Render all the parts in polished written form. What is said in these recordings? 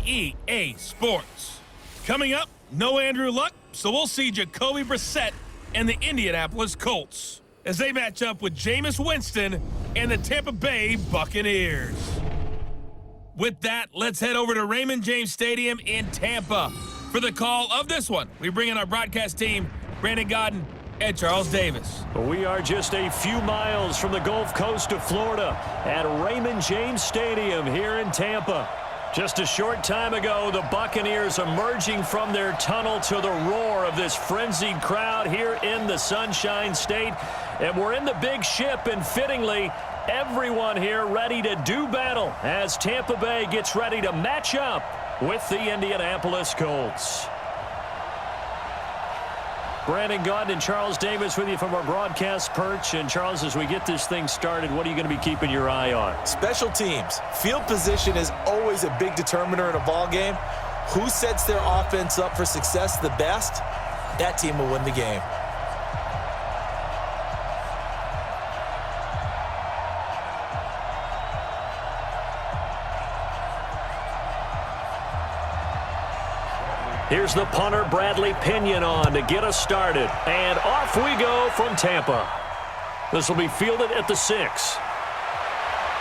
EA Sports. Coming up, no Andrew Luck, so we'll see Jacoby Brissett and the Indianapolis Colts as they match up with Jameis Winston and the Tampa Bay Buccaneers. With that, let's head over to Raymond James Stadium in Tampa. For the call of this one, we bring in our broadcast team, Brandon Godden and Charles Davis. We are just a few miles from the Gulf Coast of Florida at Raymond James Stadium here in Tampa. Just a short time ago, the Buccaneers emerging from their tunnel to the roar of this frenzied crowd here in the Sunshine State. And we're in the big ship, and fittingly, everyone here ready to do battle as Tampa Bay gets ready to match up with the Indianapolis Colts. Brandon Godden and Charles Davis with you from our broadcast perch. And Charles, as we get this thing started, what are you going to be keeping your eye on? Special teams. Field position is always a big determiner in a ball game. Who sets their offense up for success the best, that team will win the game. Here's the punter, Bradley Pinion, on to get us started. And off we go from Tampa. This will be fielded at the 6.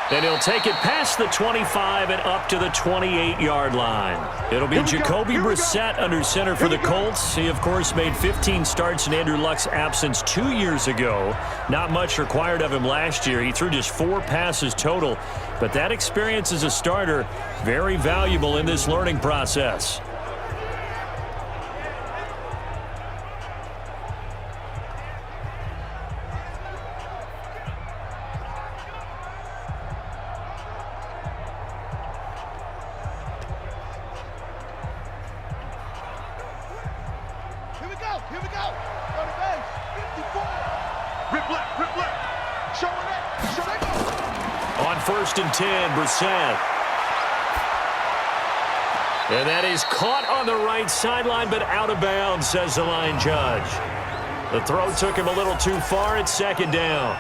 And he'll take it past the 25 and up to the 28-yard line. It'll be Jacoby Brissett under center for the Colts. He, of course, made 15 starts in Andrew Luck's absence 2 years ago. Not much required of him last year. He threw just 4 passes total. But that experience as a starter, very valuable in this learning process. Here we go. Go to base. 54. Rip left. Showing it. On 1st and 10, Brissett. And that is caught on the right sideline, but out of bounds, says the line judge. The throw took him a little too far at 2nd down.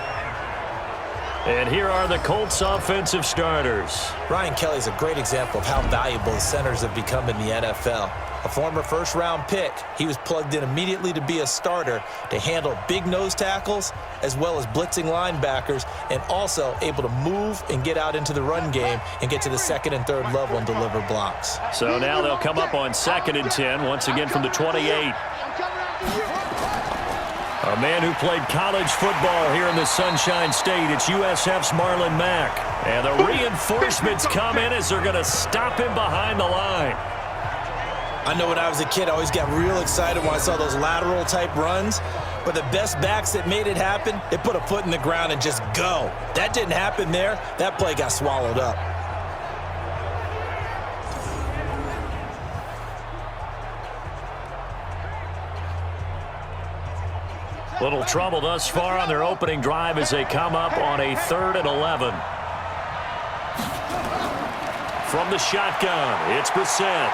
And here are the Colts offensive starters. Ryan Kelly's a great example of how valuable the centers have become in the NFL. A former first-round pick, he was plugged in immediately to be a starter to handle big nose tackles as well as blitzing linebackers, and also able to move and get out into the run game and get to the 2nd and 3rd level and deliver blocks. So now they'll come up on 2nd and 10, once again from the 28. A man who played college football here in the Sunshine State. It's USF's Marlon Mack. And the reinforcements come in as they're going to stop him behind the line. I know when I was a kid, I always got real excited when I saw those lateral-type runs. But the best backs that made it happen, they put a foot in the ground and just go. That didn't happen there. That play got swallowed up. Little trouble thus far on their opening drive as they come up on a 3rd and 11. From the shotgun, it's Brissett.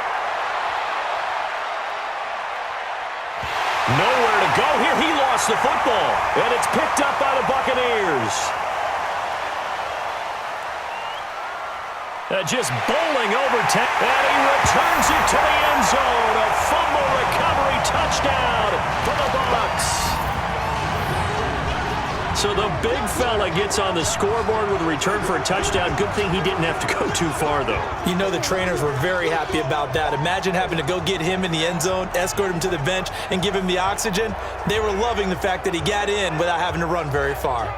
Nowhere to go here. He lost the football, and it's picked up by the Buccaneers. Just bowling over, and he returns it to the end zone. A fumble recovery touchdown for the Bucs. So the big fella gets on the scoreboard with a return for a touchdown. Good thing he didn't have to go too far, though. You know the trainers were very happy about that. Imagine having to go get him in the end zone, escort him to the bench, and give him the oxygen. They were loving the fact that he got in without having to run very far.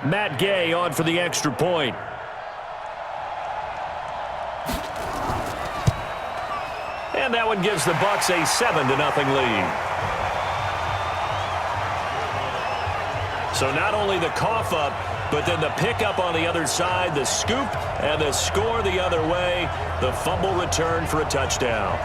Matt Gay on for the extra point. And that one gives the Bucs a 7-0 lead. So not only the cough up, but then the pickup on the other side, the scoop, and the score the other way. The fumble return for a touchdown.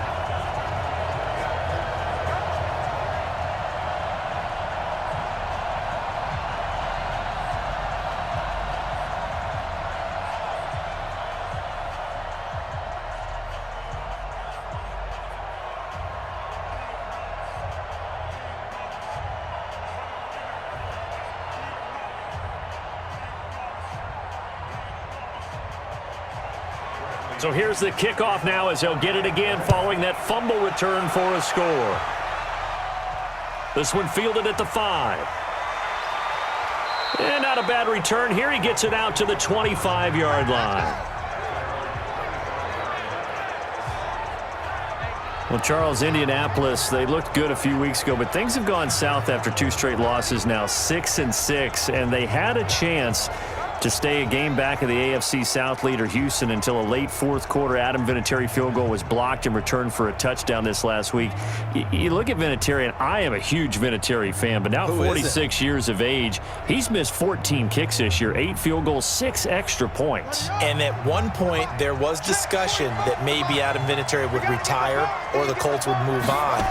So here's the kickoff now as he'll get it again following that fumble return for a score. This one fielded at the 5. And not a bad return here. He gets it out to the 25-yard line. Well, Charles, Indianapolis, they looked good a few weeks ago, but things have gone south after 2 straight losses now, 6-6, and they had a chance to stay a game back of the AFC South leader Houston until a late fourth quarter Adam Vinatieri field goal was blocked and returned for a touchdown this last week. You look at Vinatieri, and I am a huge Vinatieri fan, but now 46 years of age, he's missed 14 kicks this year, 8 field goals, 6 extra points. And at one point, there was discussion that maybe Adam Vinatieri would retire or the Colts would move on.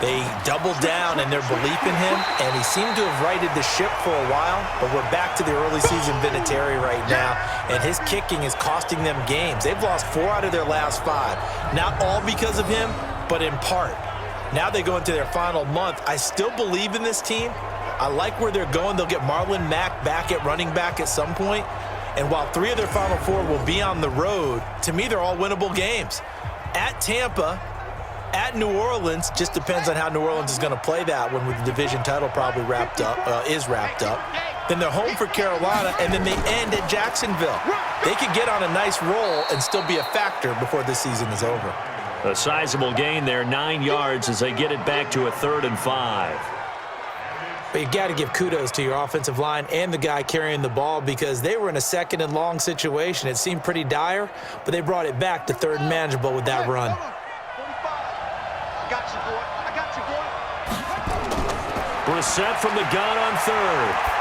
They doubled down in their belief in him, and he seemed to have righted the ship for a while, but we're back to the early season Vinatieri right now, and his kicking is costing them games. They've lost 4 out of their last 5. Not all because of him, but in part. Now they go into their final month. I still believe in this team. I like where they're going. They'll get Marlon Mack back at running back at some point, and while 3 of their final 4 will be on the road, to me they're all winnable games. At Tampa, at New Orleans, just depends on how New Orleans is going to play that one with the division title probably is wrapped up. Then they're home for Carolina, and then they end at Jacksonville. They could get on a nice roll and still be a factor before this season is over. A sizable gain there, 9 yards as they get it back to a 3rd and 5. But you got to give kudos to your offensive line and the guy carrying the ball because they were in a 2nd and long situation. It seemed pretty dire, but they brought it back to 3rd and manageable with that run. Got you, boy. I got you, boy. Brissett from the gun on 3rd.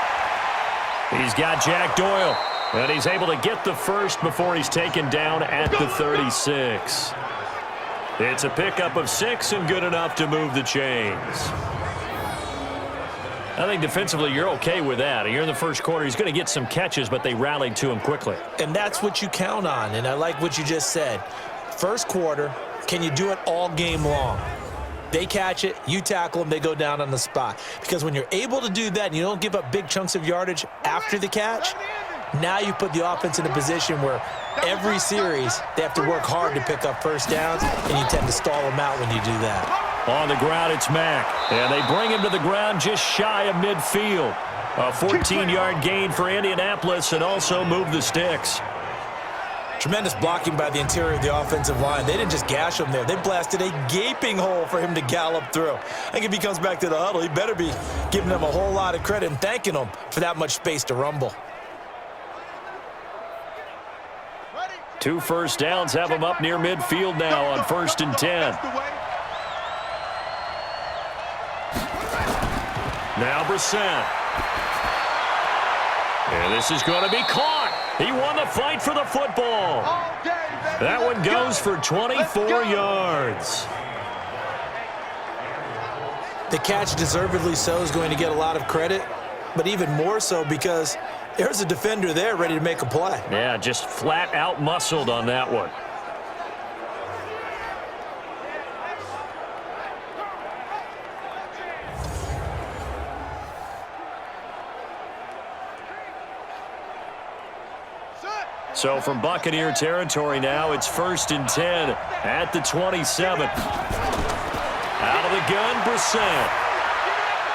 He's got Jack Doyle, and he's able to get the first before he's taken down at the 36. It's a pickup of 6 and good enough to move the chains. I think defensively you're okay with that. Here in the first quarter, he's going to get some catches, but they rallied to him quickly. And that's what you count on, and I like what you just said. First quarter, can you do it all game long? They catch it, you tackle them, they go down on the spot. Because when you're able to do that and you don't give up big chunks of yardage after the catch, now you put the offense in a position where every series they have to work hard to pick up first downs, and you tend to stall them out when you do that. On the ground, it's Mack. And they bring him to the ground just shy of midfield. A 14-yard gain for Indianapolis and also move the sticks. Tremendous blocking by the interior of the offensive line. They didn't just gash him there. They blasted a gaping hole for him to gallop through. I think if he comes back to the huddle, he better be giving them a whole lot of credit and thanking them for that much space to rumble. 2 first downs have him up near midfield now on 1st and 10. Now Brissett. And this is going to be caught. He won the fight for the football. That one goes for 24 yards. The catch, deservedly so, is going to get a lot of credit, but even more so because there's a defender there ready to make a play. Yeah, just flat out muscled on that one. So from Buccaneer territory now, it's 1st and 10 at the 27. Out of the gun, Brissett.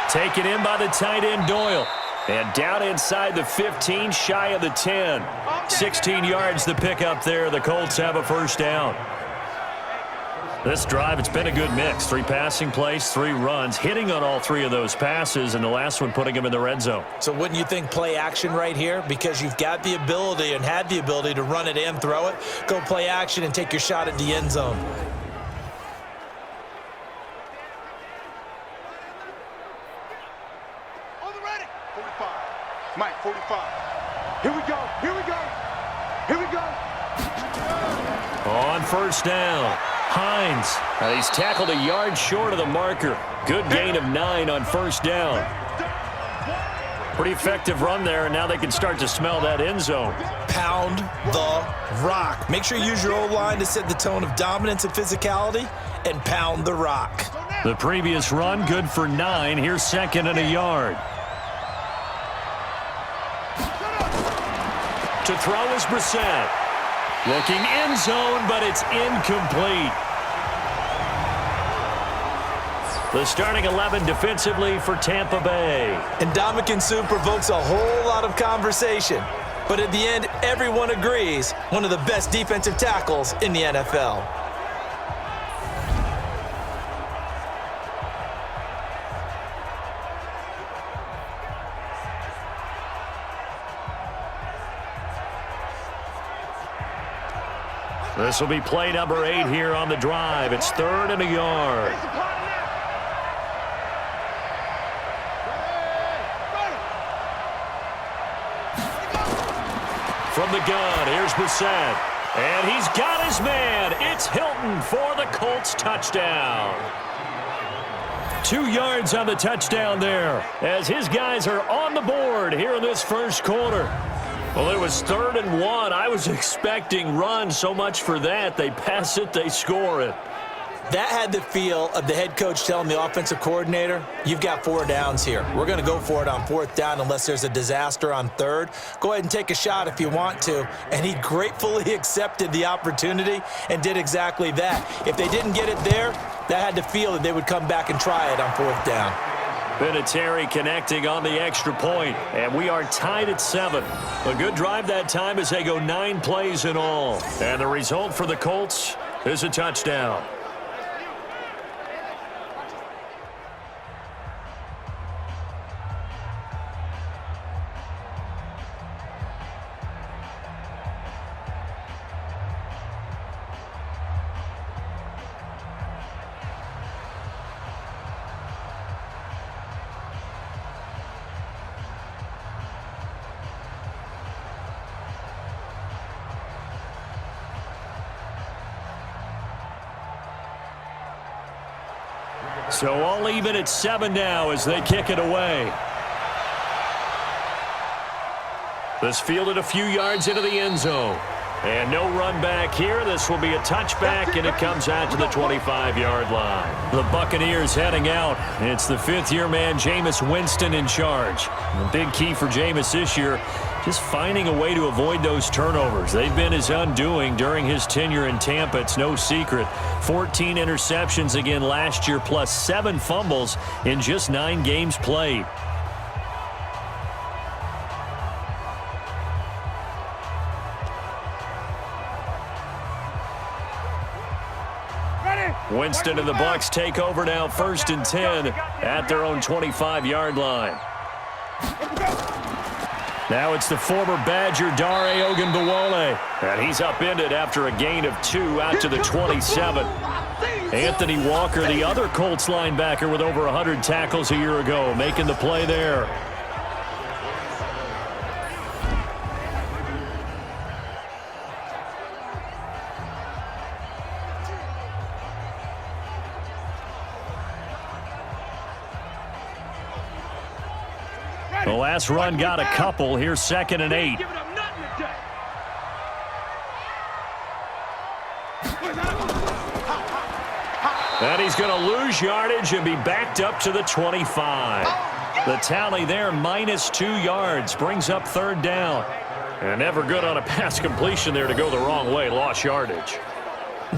Taken in by the tight end, Doyle. And down inside the 15, shy of the 10. 16 yards the pickup there. The Colts have a first down. This drive, it's been a good mix. 3 passing plays, 3 runs, hitting on all 3 of those passes, and the last one putting him in the red zone. So wouldn't you think play action right here? Because you've got the ability and had the ability to run it and throw it. Go play action and take your shot at the end zone. 45. Mike, 45. Here we go. Here we go. Here we go. On first down, Hines. He's tackled a yard short of the marker. Good gain of 9 on first down. Pretty effective run there, and now they can start to smell that end zone. Pound the rock. Make sure you use your O-line to set the tone of dominance and physicality, and pound the rock. The previous run, good for 9. Here's second and a yard. To throw is Brissett. Looking end zone, but it's incomplete. The starting 11 defensively for Tampa Bay. And Ndamukong Suh provokes a whole lot of conversation. But at the end, everyone agrees, one of the best defensive tackles in the NFL. This will be play number 8 here on the drive. It's third and a yard. From the gun, here's Brissett. And he's got his man. It's Hilton for the Colts touchdown. 2 yards on the touchdown there as his guys are on the board here in this first quarter. Well, it was 3rd and 1. I was expecting run, so much for that. They pass it, they score it. That had the feel of the head coach telling the offensive coordinator, you've got 4 downs here. We're going to go for it on 4th down unless there's a disaster on 3rd. Go ahead and take a shot if you want to. And he gratefully accepted the opportunity and did exactly that. If they didn't get it there, that had the feel that they would come back and try it on 4th down. Vinatieri connecting on the extra point, and we are tied at 7. A good drive that time as they go 9 plays in all. And the result for the Colts is a touchdown. So all even at 7 now as they kick it away. This fielded a few yards into the end zone. And no run back here. This will be a touchback, and it comes out to the 25-yard line. The Buccaneers heading out. It's the 5th-year man, Jameis Winston, in charge. The big key for Jameis this year, just finding a way to avoid those turnovers. They've been his undoing during his tenure in Tampa. It's no secret. 14 interceptions again last year, plus 7 fumbles in just 9 games played. Winston and the Bucs take over now, 1st and 10 at their own 25-yard line. Now it's the former Badger Dare Ogunbowale, and he's upended after a gain of 2 out to the 27. Anthony Walker, the other Colts linebacker with over 100 tackles a year ago, making the play there. The last run got a couple. Here's 2nd and 8. And he's going to lose yardage and be backed up to the 25. The tally there, -2 yards, brings up 3rd down. And never good on a pass completion there to go the wrong way. Lost yardage.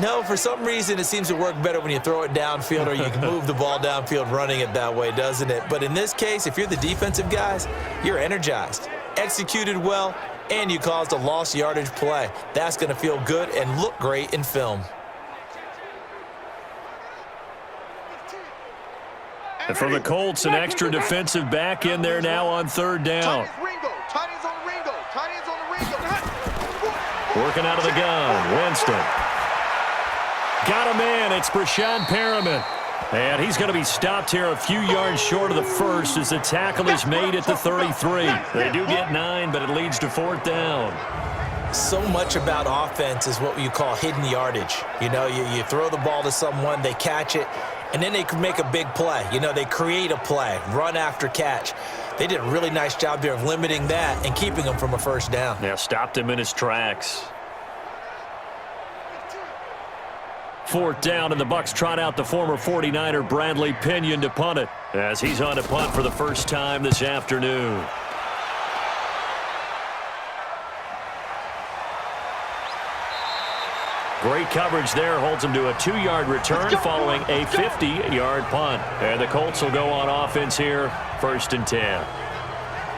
No, for some reason, it seems to work better when you throw it downfield or you can move the ball downfield running it that way, doesn't it? But in this case, if you're the defensive guys, you're energized, executed well, and you caused a lost yardage play. That's going to feel good and look great in film. And for the Colts, an extra defensive back in there now on 3rd down. Working out of the gun, Winston. Got a man, it's Brashad Perriman. And he's going to be stopped here a few yards short of the first as the tackle is made at the 33. They do get 9, but it leads to 4th down. So much about offense is what you call hidden yardage. You know, you throw the ball to someone, they catch it, and then they can make a big play. You know, they create a play, run after catch. They did a really nice job there of limiting that and keeping him from a first down. Yeah, stopped him in his tracks. 4th down, and the Bucs trot out the former 49er Bradley Pinion to punt it as he's on to punt for the first time this afternoon. Great coverage there, holds him to a 2-yard return following a 50-yard punt. And the Colts will go on offense here, 1st and 10.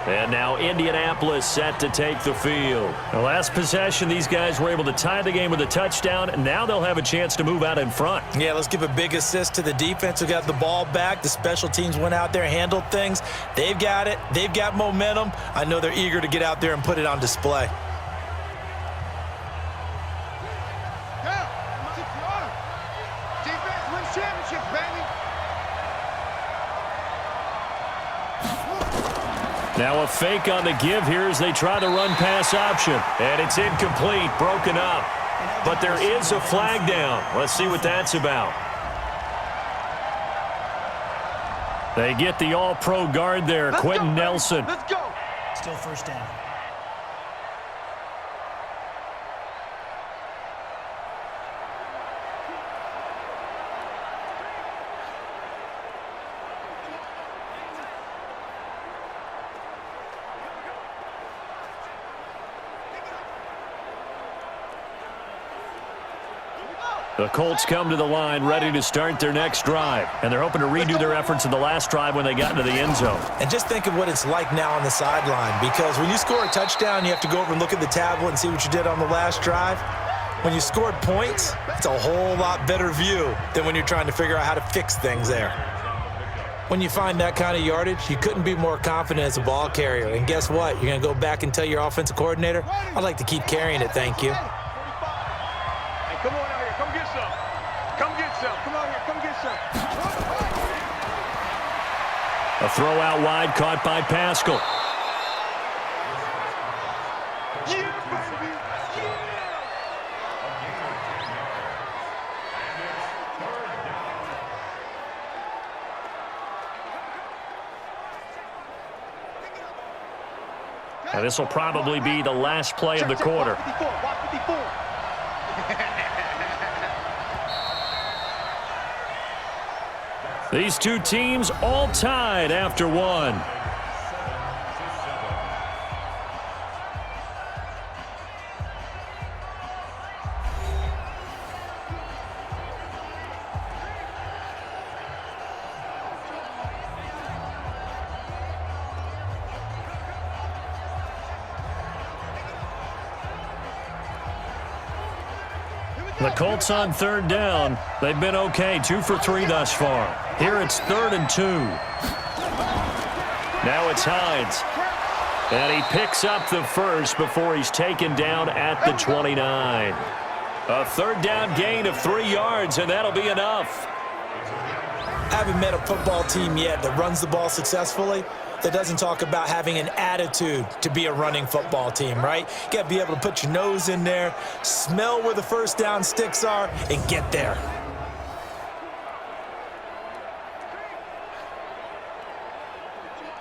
And now Indianapolis set to take the field. The last possession, these guys were able to tie the game with a touchdown, and now they'll have a chance to move out in front. Yeah, let's give a big assist to the defense who got the ball back. The special teams went out there, handled things. They've got it. They've got momentum. I know they're eager to get out there and put it on display. Defense wins championships, baby. Now a fake on the give here as they try the run-pass option. And it's incomplete, broken up. But there is a flag down. Let's see what that's about. They get the all-pro guard there, Quentin Nelson. Let's go. Still 1st down. The Colts come to the line ready to start their next drive. And they're hoping to redo their efforts in the last drive when they got into the end zone. And just think of what it's like now on the sideline, because when you score a touchdown, you have to go over and look at the tablet and see what you did on the last drive. When you scored points, it's a whole lot better view than when you're trying to figure out how to fix things there. When you find that kind of yardage, you couldn't be more confident as a ball carrier. And guess what? You're going to go back and tell your offensive coordinator, I'd like to keep carrying it, thank you. Hey, come on out here. Come get some. Come get some. Come out here. Come get some. A throw out wide caught by Pascal. Yeah, baby. And this will probably be the last play of the quarter. Watch 54. Watch 54. These two teams all tied after one. The Colts on 3rd down. They've been okay, 2 for 3 thus far. Here it's 3rd and 2. Now it's Hines. And he picks up the first before he's taken down at the 29. A 3rd down gain of 3 yards, and that'll be enough. I haven't met a football team yet that runs the ball successfully that doesn't talk about having an attitude to be a running football team, right? You got to be able to put your nose in there, smell where the first down sticks are, and get there.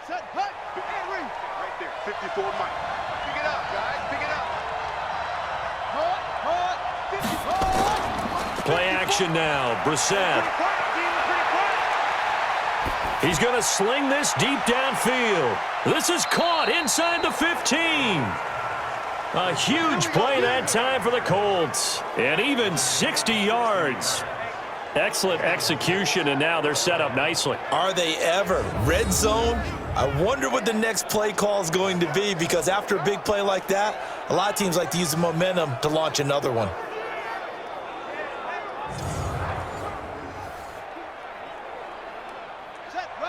Set, hut, and ring. Right there, 54 Mike. Pick it up, guys. Pick it up. Hut, 50. Play action now. Brissett. He's going to sling this deep downfield. This is caught inside the 15. A huge play that time for the Colts. And even 60 yards. Excellent execution, and now they're set up nicely. Are they ever? Red zone? I wonder what the next play call is going to be, because after a big play like that, a lot of teams like to use the momentum to launch another one.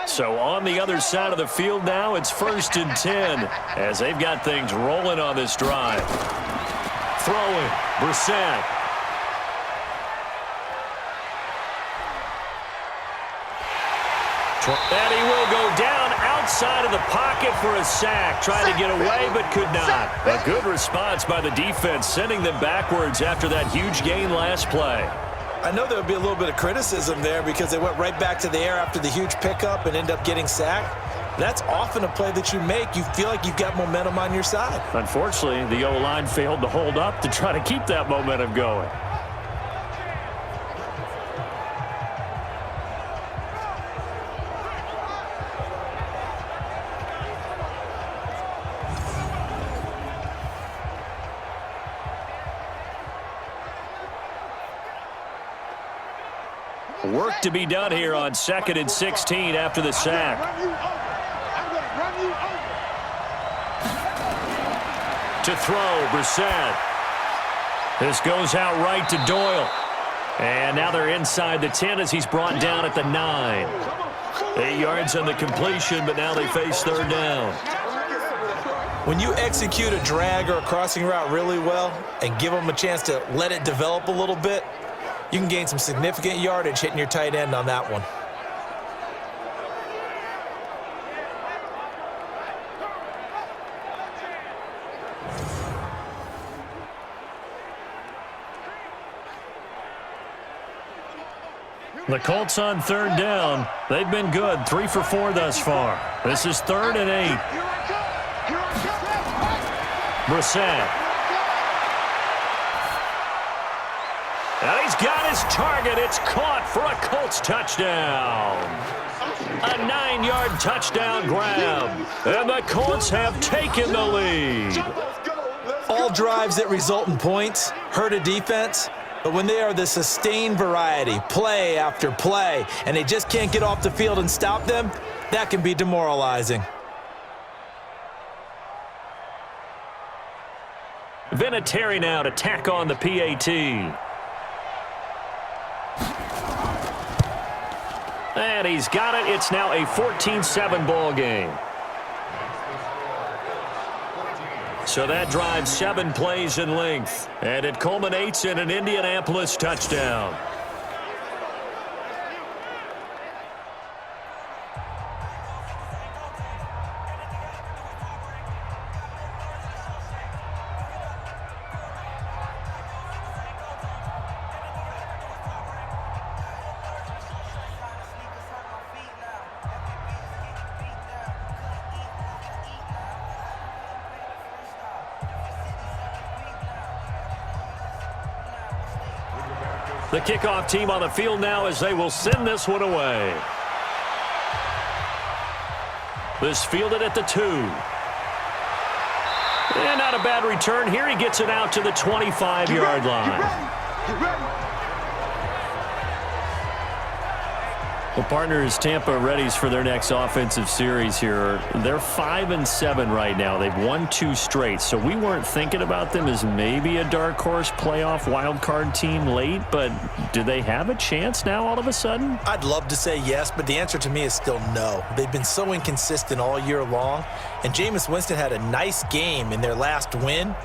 So on the other side of the field now, it's 1st and 10 as they've got things rolling on this drive. Throwing, Brissett. And he will go down outside of the pocket for a sack. Trying to get away, but could not. A good response by the defense, sending them backwards after that huge gain last play. I know there would be a little bit of criticism there because they went right back to the air after the huge pickup and end up getting sacked. That's often a play that you make. You feel like you've got momentum on your side. Unfortunately, the O-line failed to hold up to try to keep that momentum going. Work to be done here on 2nd and 16 after the sack. To throw, Brissett. This goes out right to Doyle. And now they're inside the 10 as he's brought down at the 9. 8 yards on the completion, but now they face 3rd down. When you execute a drag or a crossing route really well and give them a chance to let it develop a little bit, you can gain some significant yardage hitting your tight end on that one. The Colts on 3rd down. They've been good, 3 for 4 thus far. This is 3rd and 8. Brissett. And he's got his target. It's caught for a Colts touchdown. A 9-yard touchdown grab. And the Colts have taken the lead. All drives that result in points hurt a defense, but when they are the sustained variety, play after play, and they just can't get off the field and stop them, that can be demoralizing. Vinatieri now to tack on the PAT. And he's got it. It's now a 14-7 ball game. So that drives 7 plays in length. And it culminates in an Indianapolis touchdown. The kickoff team on the field now as they will send this one away. This fielded at the 2. And not a bad return here. He gets it out to the 25-yard line. Well, partners, Tampa readies for their next offensive series here. They're 5-7 right now. They've won 2 straight, so we weren't thinking about them as maybe a dark horse playoff wild card team late, but do they have a chance now all of a sudden? I'd love to say yes, but the answer to me is still no. They've been so inconsistent all year long, and Jameis Winston had a nice game in their last win.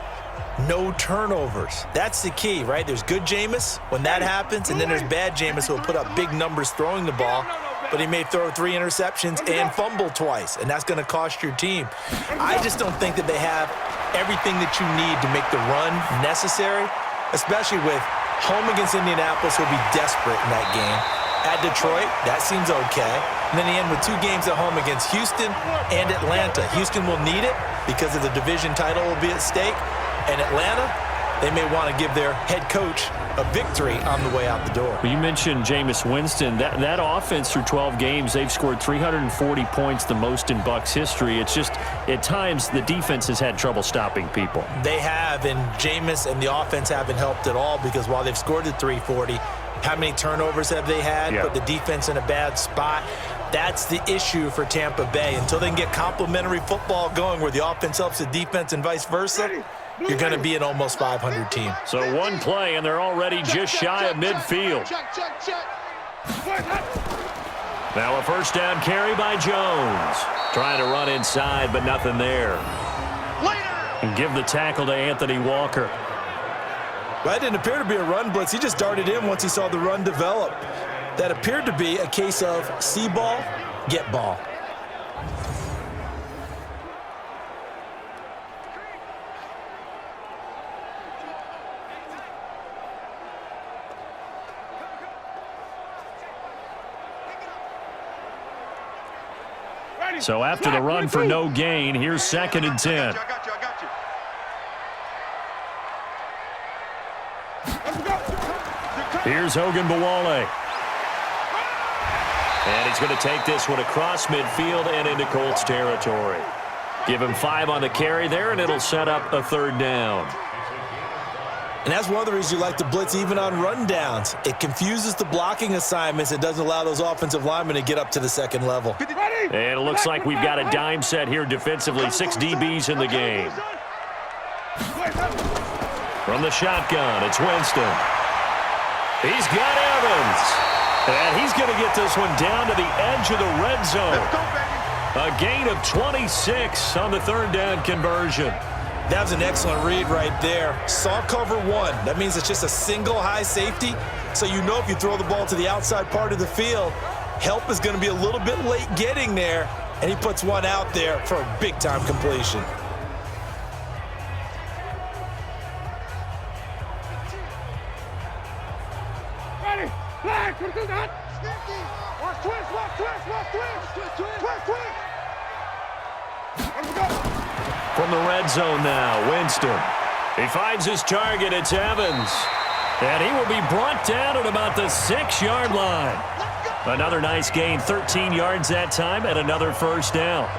No turnovers. That's the key, right? There's good Jameis when that happens, and then there's bad Jameis who will put up big numbers throwing the ball, but he may throw 3 interceptions and fumble twice, and that's going to cost your team. I just don't think that they have everything that you need to make the run necessary, especially with home against Indianapolis, who'll be desperate in that game. At Detroit, that seems okay. And then they end with 2 games at home against Houston and Atlanta. Houston will need it because of the division title will be at stake. And Atlanta, they may want to give their head coach a victory on the way out the door. Well, you mentioned Jameis Winston. That offense through 12 games, they've scored 340 points, the most in Bucs history. It's just, at times, the defense has had trouble stopping people. They have, and Jameis and the offense haven't helped at all because while they've scored the 340, how many turnovers have they had? Put the defense in a bad spot. That's the issue for Tampa Bay. Until they can get complementary football going where the offense helps the defense and vice versa, you're going to be an almost 500 team. So 1 play, and they're already just shy of midfield. Now a 1st down carry by Jones. Trying to run inside, but nothing there. And give the tackle to Anthony Walker. Well, that didn't appear to be a run blitz. He just darted in once he saw the run develop. That appeared to be a case of see ball, get ball. So after the run for no gain, here's 2nd and 10. I got you. Here's Hogan Bawale. And he's going to take this one across midfield and into Colts territory. Give him 5 on the carry there, and it'll set up a 3rd down. And that's one of the reasons you like to blitz even on rundowns. It confuses the blocking assignments. It doesn't allow those offensive linemen to get up to the 2nd level. And it looks like we've got a dime set here defensively. 6 DBs in the game. From the shotgun, it's Winston. He's got Evans. And he's going to get this one down to the edge of the red zone. A gain of 26 on the 3rd down conversion. That was an excellent read right there. Saw cover 1. That means it's just a single high safety. So you know if you throw the ball to the outside part of the field, help is going to be a little bit late getting there. And he puts one out there for a big-time completion. Ready, flag, twist, From the red zone now, Winston. He finds his target. It's Evans. And he will be brought down at about the 6-yard line. Another nice gain, 13 yards that time, and another 1st down.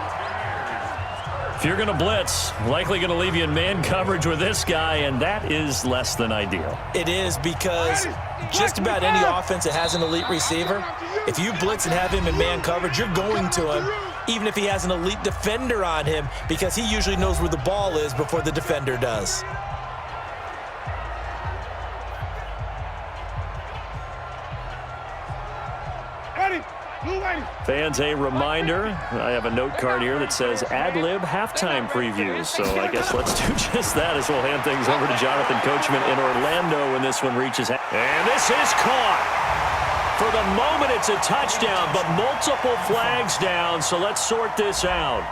If you're going to blitz, likely going to leave you in man coverage with this guy, and that is less than ideal. It is, because just about any offense that has an elite receiver, if you blitz and have him in man coverage, you're going to him, even if he has an elite defender on him, because he usually knows where the ball is before the defender does. Fans, a reminder, I have a note card here that says ad-lib halftime previews, so I guess let's do just that as we'll hand things over to Jonathan Coachman in Orlando when this one reaches. And this is caught. For the moment, it's a touchdown, but multiple flags down, so let's sort this out.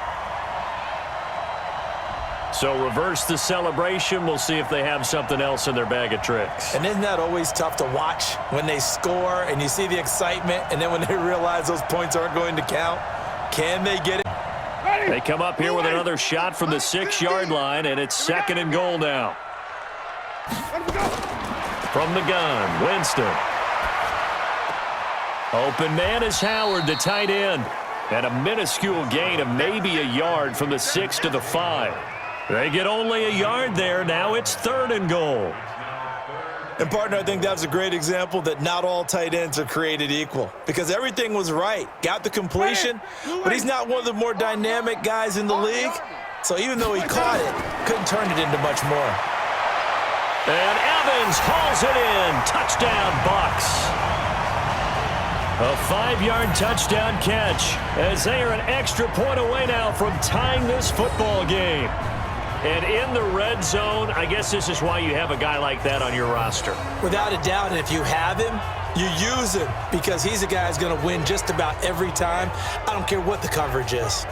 So reverse the celebration. We'll see if they have something else in their bag of tricks. And isn't that always tough to watch when they score and you see the excitement, and then when they realize those points aren't going to count? Can they get it? They come up here with another shot from the 6-yard line, and it's 2nd and goal now. From the gun, Winston. Open man is Howard, the tight end. And a minuscule gain of maybe a yard from the 6 to the 5. They get only a yard there. Now it's 3rd and goal. And, partner, I think that was a great example that not all tight ends are created equal, because everything was right. Got the completion, but he's not one of the more dynamic guys in the league. So even though he caught it, couldn't turn it into much more. And Evans hauls it in. Touchdown, Bucs. A 5-yard touchdown catch as they are an extra point away now from tying this football game. And in the red zone, I guess this is why you have a guy like that on your roster. Without a doubt, and if you have him, you use him, because he's a guy who's going to win just about every time. I don't care what the coverage is.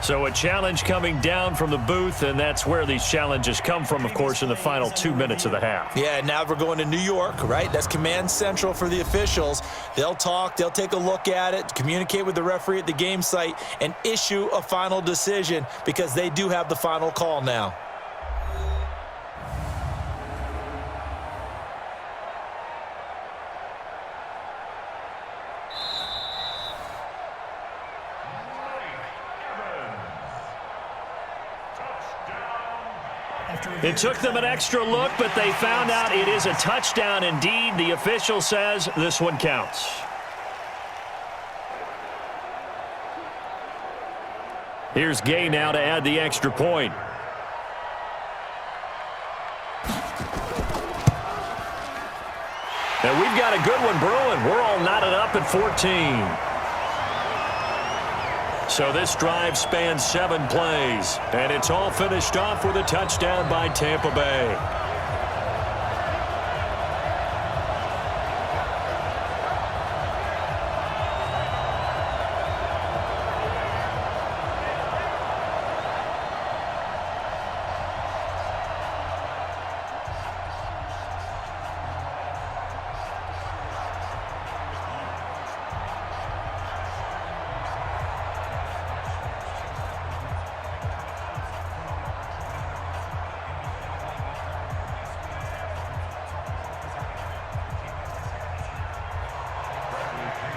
So a challenge coming down from the booth, and that's where these challenges come from, of course, in the final 2 minutes of the half. Yeah, now we're going to New York, right? That's command central for the officials. They'll talk, they'll take a look at it, communicate with the referee at the game site, and issue a final decision, because they do have the final call now. It took them an extra look, but they found out it is a touchdown indeed. The official says this one counts. Here's Gay now to add the extra point. And we've got a good one brewing. We're all knotted up at 14. So this drive spans 7 plays, and it's all finished off with a touchdown by Tampa Bay.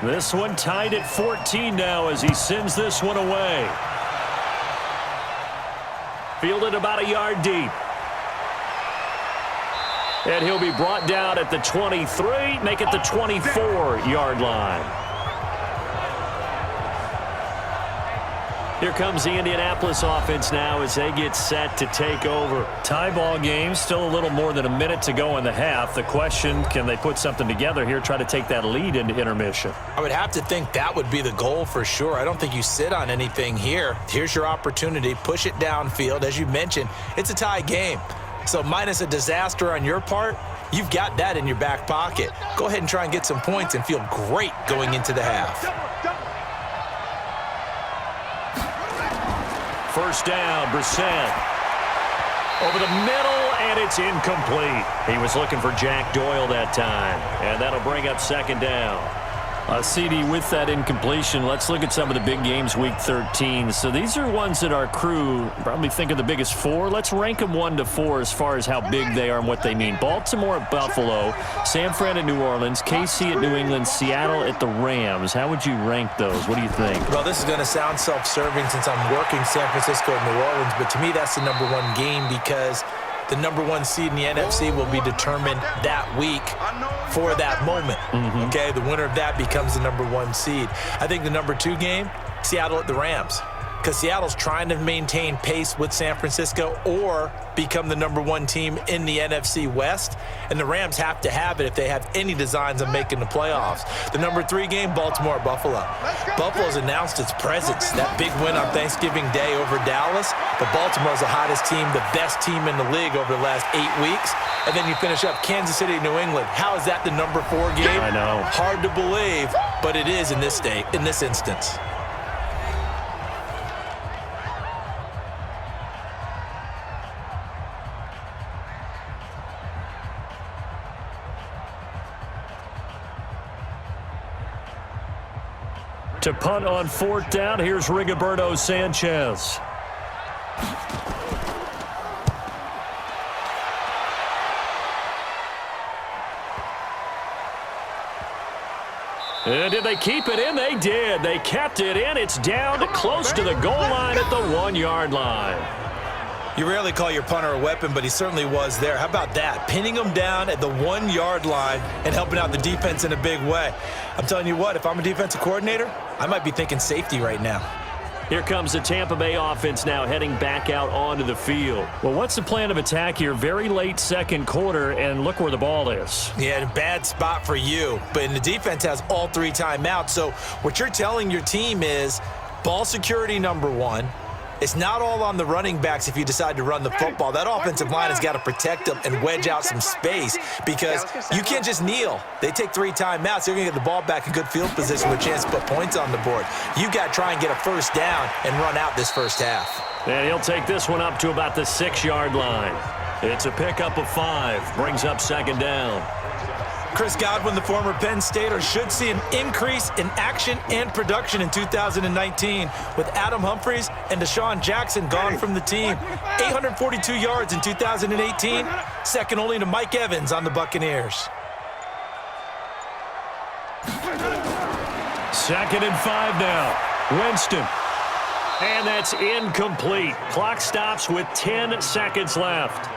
This one tied at 14 now as he sends this one away. Fielded about a yard deep. And he'll be brought down at the 23, make it the 24-yard line. Here comes the Indianapolis offense now as they get set to take over. Tie ball game, still a little more than a minute to go in the half. The question, can they put something together here, try to take that lead into intermission? I would have to think that would be the goal for sure. I don't think you sit on anything here. Here's your opportunity. Push it downfield. As you mentioned, it's a tie game. So minus a disaster on your part, you've got that in your back pocket. Go ahead and try and get some points and feel great going into the half. First down, Brissett. Over the middle, and it's incomplete. He was looking for Jack Doyle that time, and that'll bring up second down. CD, with that incompletion, let's look at some of the big games week 13. So these are ones that our crew probably think of the biggest 4. Let's rank them 1 to 4 as far as how big they are and what they mean. Baltimore at Buffalo, San Fran at New Orleans, KC at New England, Seattle at the Rams. How would you rank those? What do you think? Well, this is going to sound self-serving since I'm working San Francisco and New Orleans, but to me that's the number 1 game because the number 1 seed in the NFC will be determined that week for that moment. Okay, the winner of that becomes the number 1 seed. I think the number 2 game, Seattle at the Rams, because Seattle's trying to maintain pace with San Francisco or become the number 1 team in the NFC West, and the Rams have to have it if they have any designs on making the playoffs. The number 3 game, Baltimore at Buffalo. Buffalo's announced its presence, that big win on Thanksgiving Day over Dallas, but Baltimore's the hottest team, the best team in the league over the last 8 weeks, and then you finish up Kansas City, New England. How is that the number 4 game? I know. Hard to believe, but it is in this instance. To punt on 4th down, here's Rigoberto Sanchez. And did they keep it in? They did. They kept it in. It's down to close to the goal line at the 1-yard line. You rarely call your punter a weapon, but he certainly was there. How about that? Pinning him down at the 1-yard line and helping out the defense in a big way. I'm telling you what, if I'm a defensive coordinator, I might be thinking safety right now. Here comes the Tampa Bay offense now heading back out onto the field. Well, what's the plan of attack here? Very late second quarter, and look where the ball is. Yeah, a bad spot for you. But the defense has all 3 timeouts. So what you're telling your team is ball security number 1. It's not all on the running backs if you decide to run the football. That offensive line has got to protect them and wedge out some space because you can't just kneel. They take 3 timeouts. They're going to get the ball back in good field position with a chance to put points on the board. You've got to try and get a first down and run out this first half. And he'll take this one up to about the 6-yard line. It's a pickup of 5. Brings up second down. Chris Godwin, the former Penn Stater, should see an increase in action and production in 2019 with Adam Humphries and Deshaun Jackson gone from the team. 842 yards in 2018, second only to Mike Evans on the Buccaneers. 2nd and 5 now. Winston. And that's incomplete. Clock stops with 10 seconds left.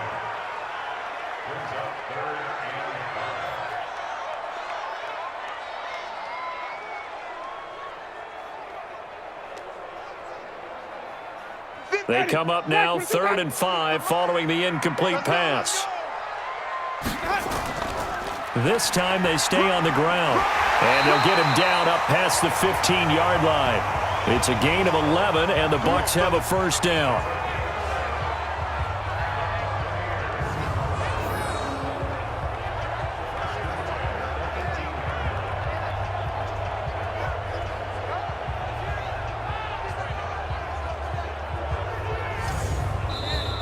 They come up now 3rd and 5 following the incomplete pass. This time they stay on the ground. And they'll get him down up past the 15-yard line. It's a gain of 11, and the Bucs have a first down.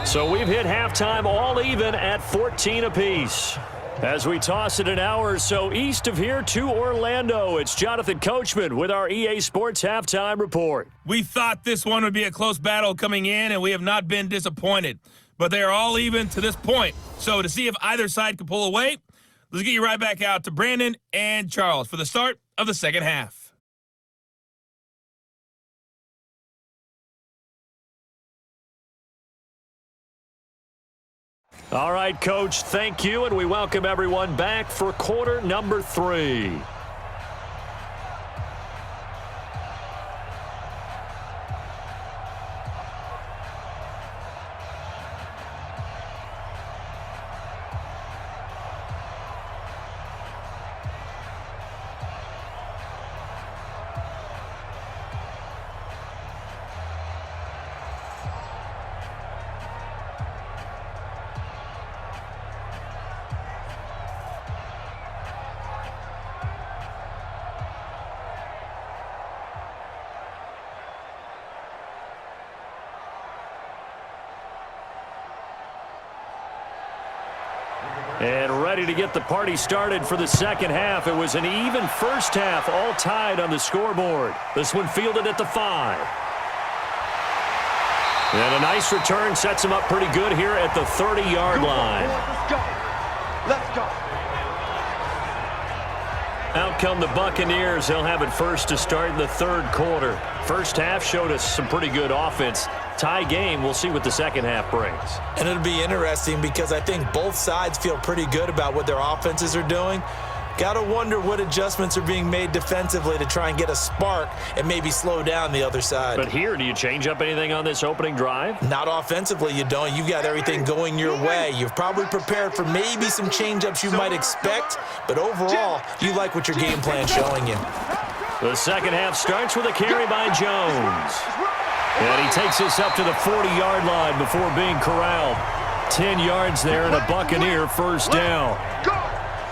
So we've hit halftime all even at 14 apiece. As we toss it an hour or so east of here to Orlando, it's Jonathan Coachman with our EA Sports Halftime Report. We thought this one would be a close battle coming in, and we have not been disappointed. But they are all even to this point. So to see if either side can pull away, let's get you right back out to Brandon and Charles for the start of the second half. All right, Coach, thank you, and we welcome everyone back for quarter number 3. And ready to get the party started for the second half. It was an even first half, all tied on the scoreboard. This one fielded at the 5. And a nice return sets him up pretty good here at the 30-yard line. Let's go. Let's go. Out come the Buccaneers. They'll have it first to start in the third quarter. First half showed us some pretty good offense. Tie game. We'll see what the second half brings. And it'll be interesting because I think both sides feel pretty good about what their offenses are doing. Got to wonder what adjustments are being made defensively to try and get a spark and maybe slow down the other side. But here, do you change up anything on this opening drive? Not offensively, you don't. You've got everything going your way. You've probably prepared for maybe some change-ups you might expect, but overall, you like what your game plan's showing you. The second half starts with a carry by Jones. And he takes this up to the 40-yard line before being corralled. 10 yards there and a Buccaneer first down.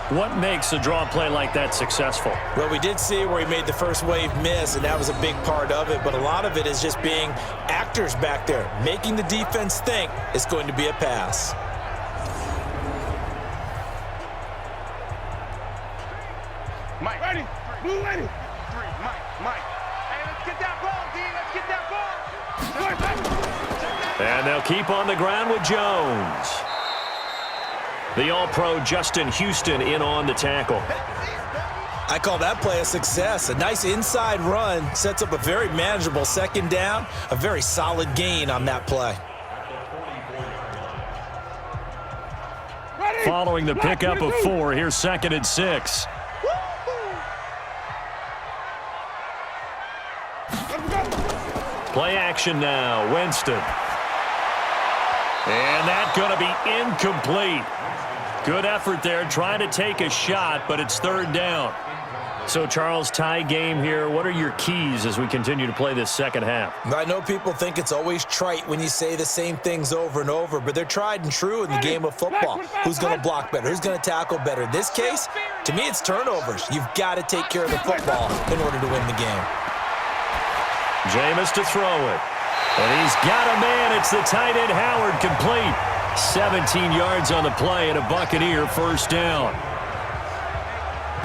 What makes a draw play like that successful? Well, we did see where he made the first wave miss, and that was a big part of it. But a lot of it is just being actors back there, making the defense think it's going to be a pass. Mike. Ready. Blue ready. 3. Mike. Hey, let's get that ball, D. Let's get that ball. And they'll keep on the ground with Jones. The All-Pro Justin Houston in on the tackle. I call that play a success. A nice inside run sets up a very manageable second down, a very solid gain on that play. Following the pickup of 4, here's 2nd and 6. Play action now, Winston. And that's going to be incomplete. Good effort there, trying to take a shot, but it's third down. So, Charles, tie game here. What are your keys as we continue to play this second half? I know people think it's always trite when you say the same things over and over, but they're tried and true in the game of football. Who's going to block better? Who's going to tackle better? In this case, to me, it's turnovers. You've got to take care of the football in order to win the game. Jameis to throw it. And he's got a man. It's the tight end, Howard, complete. 17 yards on the play and a Buccaneer first down.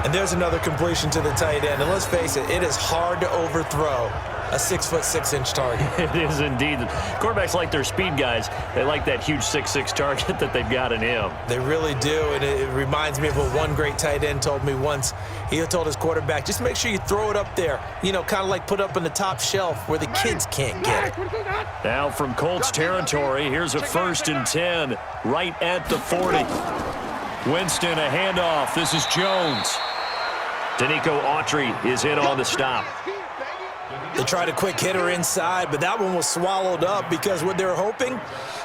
And there's another completion to the tight end. And let's face it, it is hard to overthrow a 6'6" target. It is indeed. Quarterbacks like their speed guys. They like that huge 6'6" target that they've got in him. They really do, and it reminds me of what one great tight end told me once. He told his quarterback, just make sure you throw it up there, you know, kind of like put up on the top shelf where the kids can't get it. Now from Colts territory, here's a 1st and 10 right at the 40. Winston, a handoff. This is Jones. Danico Autry is in on the stop. They tried a quick hitter inside, but that one was swallowed up because what they're hoping,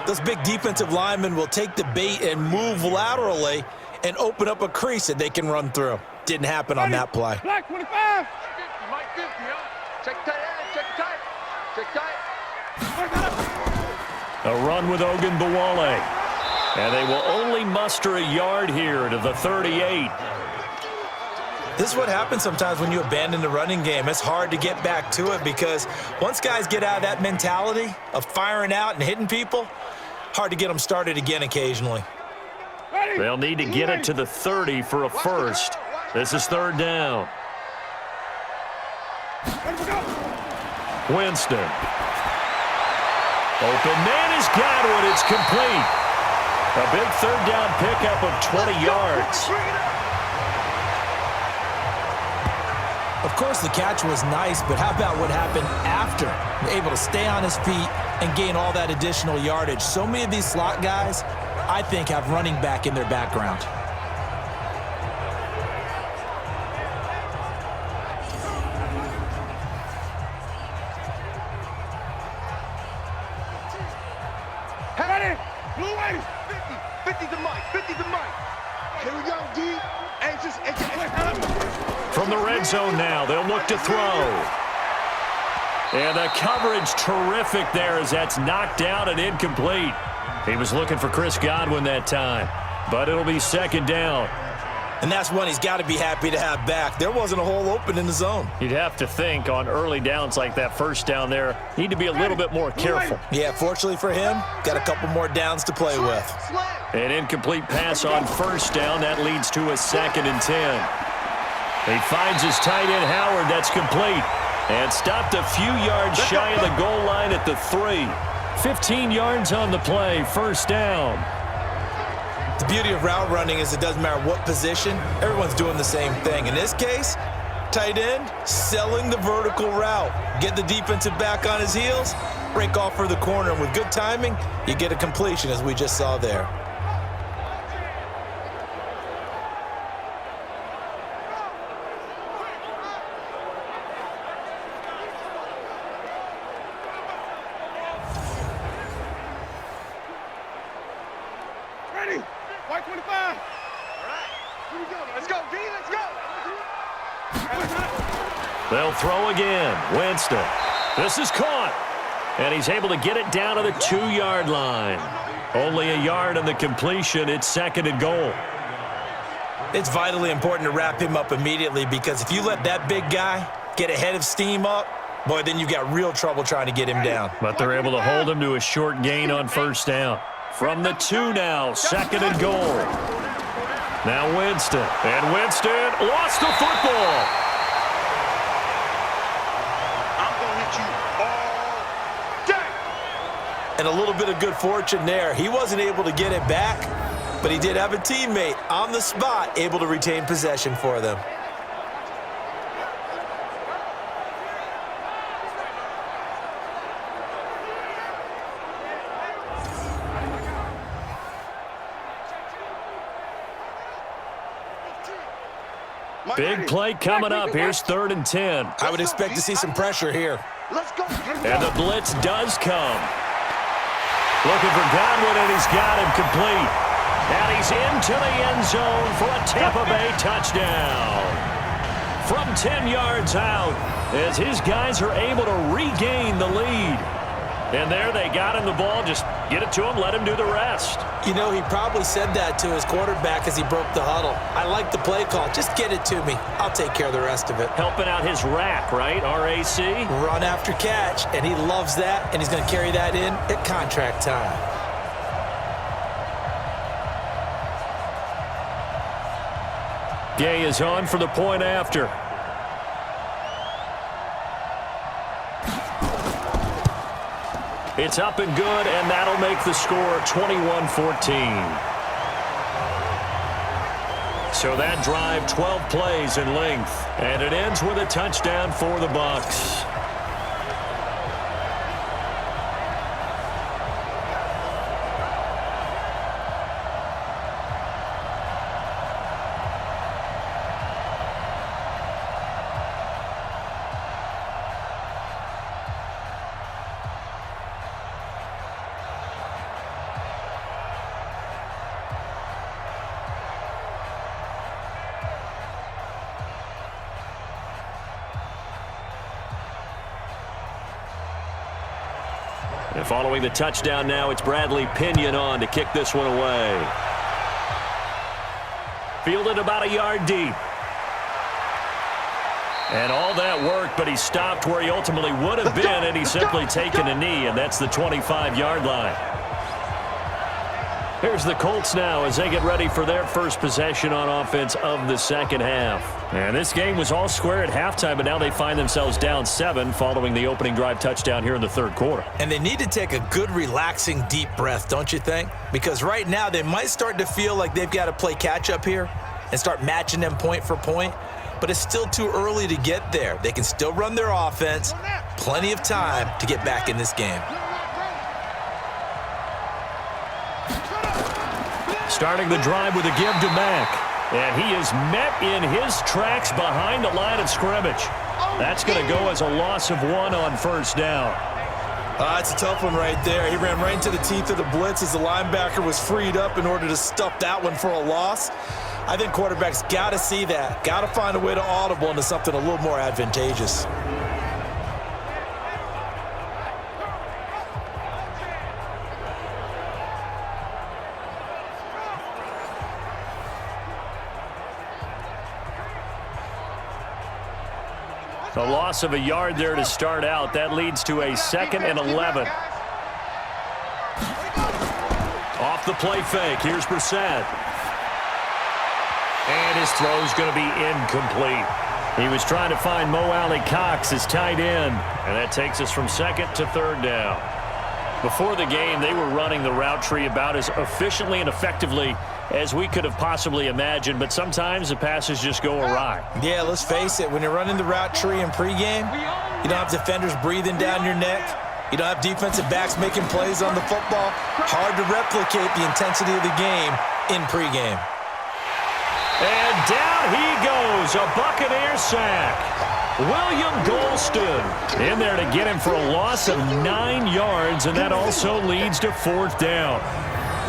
those big defensive linemen will take the bait and move laterally and open up a crease that they can run through. Didn't happen on that play. Black 25. Mike 50, yo. Check the tight end. Check the tight end. A run with Ogunbowale. And they will only muster a yard here to the 38. This is what happens sometimes when you abandon the running game. It's hard to get back to it because once guys get out of that mentality of firing out and hitting people, hard to get them started again occasionally. They'll need to get it to the 30 for a first. This is third down. Winston. Open man is Godwin. It's complete. A big third down pickup of 20 yards. Of course, the catch was nice, but how about what happened after? Able to stay on his feet and gain all that additional yardage. So many of these slot guys, I think, have running back in their background. From the red zone now, they'll look to throw. And the coverage terrific there as that's knocked out and incomplete. He was looking for Chris Godwin that time, but it'll be second down. And that's one he's got to be happy to have back. There wasn't a hole open in the zone. You'd have to think on early downs like that first down there, need to be a little bit more careful. Yeah, fortunately for him, got a couple more downs to play with. An incomplete pass on first down. That leads to a 2nd and 10. He finds his tight end, Howard. That's complete. And stopped a few yards shy of the goal line at the 3. 15 yards on the play. First down. The beauty of route running is it doesn't matter what position. Everyone's doing the same thing. In this case, tight end, selling the vertical route. Get the defensive back on his heels, break off for the corner. And with good timing, you get a completion, as we just saw there. They'll throw again. Winston. This is caught. And he's able to get it down to the 2-yard line. Only a yard on the completion. It's 2nd and goal. It's vitally important to wrap him up immediately because if you let that big guy get ahead of steam up, boy, then you've got real trouble trying to get him down. But they're able to hold him to a short gain on first down. From the 2 now, 2nd and goal. Now Winston. And Winston lost the football. And a little bit of good fortune there. He wasn't able to get it back, but he did have a teammate on the spot able to retain possession for them. Big play coming up. Here's 3rd and 10. I would expect to see some pressure here. And the blitz does come. Looking for Godwin, and he's got him complete. And he's into the end zone for a Tampa Bay touchdown. From 10 yards out, as his guys are able to regain the lead. And there they got him the ball. Just get it to him, let him do the rest. You know, he probably said that to his quarterback as he broke the huddle. I like the play call. Just get it to me. I'll take care of the rest of it. Helping out his rack, right? RAC? Run after catch, and he loves that, and he's going to carry that in at contract time. Gay is on for the point after. It's up and good, and that'll make the score 21-14. So that drive, 12 plays in length, and it ends with a touchdown for the Bucs. Following the touchdown now, it's Bradley Pinion on to kick this one away. Fielded about a yard deep. And all that work, but he stopped where he ultimately would have been, and he's simply taken a knee, and that's the 25-yard line. Here's the Colts now as they get ready for their first possession on offense of the second half. And this game was all square at halftime, but now they find themselves down 7 following the opening drive touchdown here in the third quarter. And they need to take a good, relaxing, deep breath, don't you think? Because right now they might start to feel like they've got to play catch-up here and start matching them point for point. But it's still too early to get there. They can still run their offense. Plenty of time to get back in this game. Starting the drive with a give to Mack. And he is met in his tracks behind the line of scrimmage. That's going to go as a loss of 1 on first down. It's a tough one right there. He ran right into the teeth of the blitz as the linebacker was freed up in order to stuff that one for a loss. I think quarterbacks got to see that. Got to find a way to audible into something a little more advantageous. A loss of a yard there to start out. That leads to a 2nd and 11. Off the play fake. Here's Brissett. And his throw's going to be incomplete. He was trying to find Mo Alley-Cox, his tight end. And that takes us from 2nd to 3rd down. Before the game, they were running the route tree about as efficiently and effectively as we could have possibly imagined, but sometimes the passes just go awry. Yeah, let's face it, when you're running the route tree in pregame, you don't have defenders breathing down your neck. You don't have defensive backs making plays on the football. Hard to replicate the intensity of the game in pregame. And down he goes, a Buccaneer sack. William Golston in there to get him for a loss of 9 yards, and that also leads to 4th down.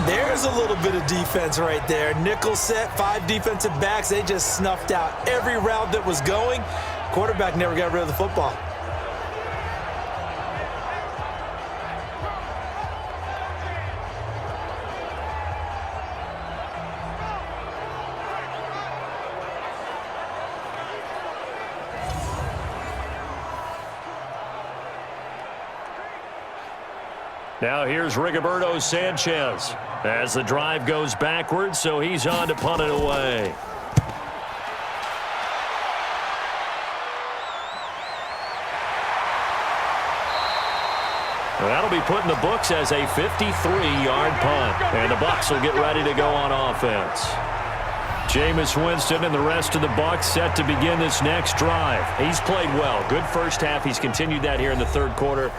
There's a little bit of defense right there. Nickel set, 5 defensive backs. They just snuffed out every route that was going. Quarterback never got rid of the football. Now here's Rigoberto Sanchez as the drive goes backwards, so he's on to punt it away. Well, that'll be put in the books as a 53-yard punt, and the Bucs will get ready to go on offense. Jameis Winston and the rest of the Bucs set to begin this next drive. He's played well. Good first half. He's continued that here in the third quarter.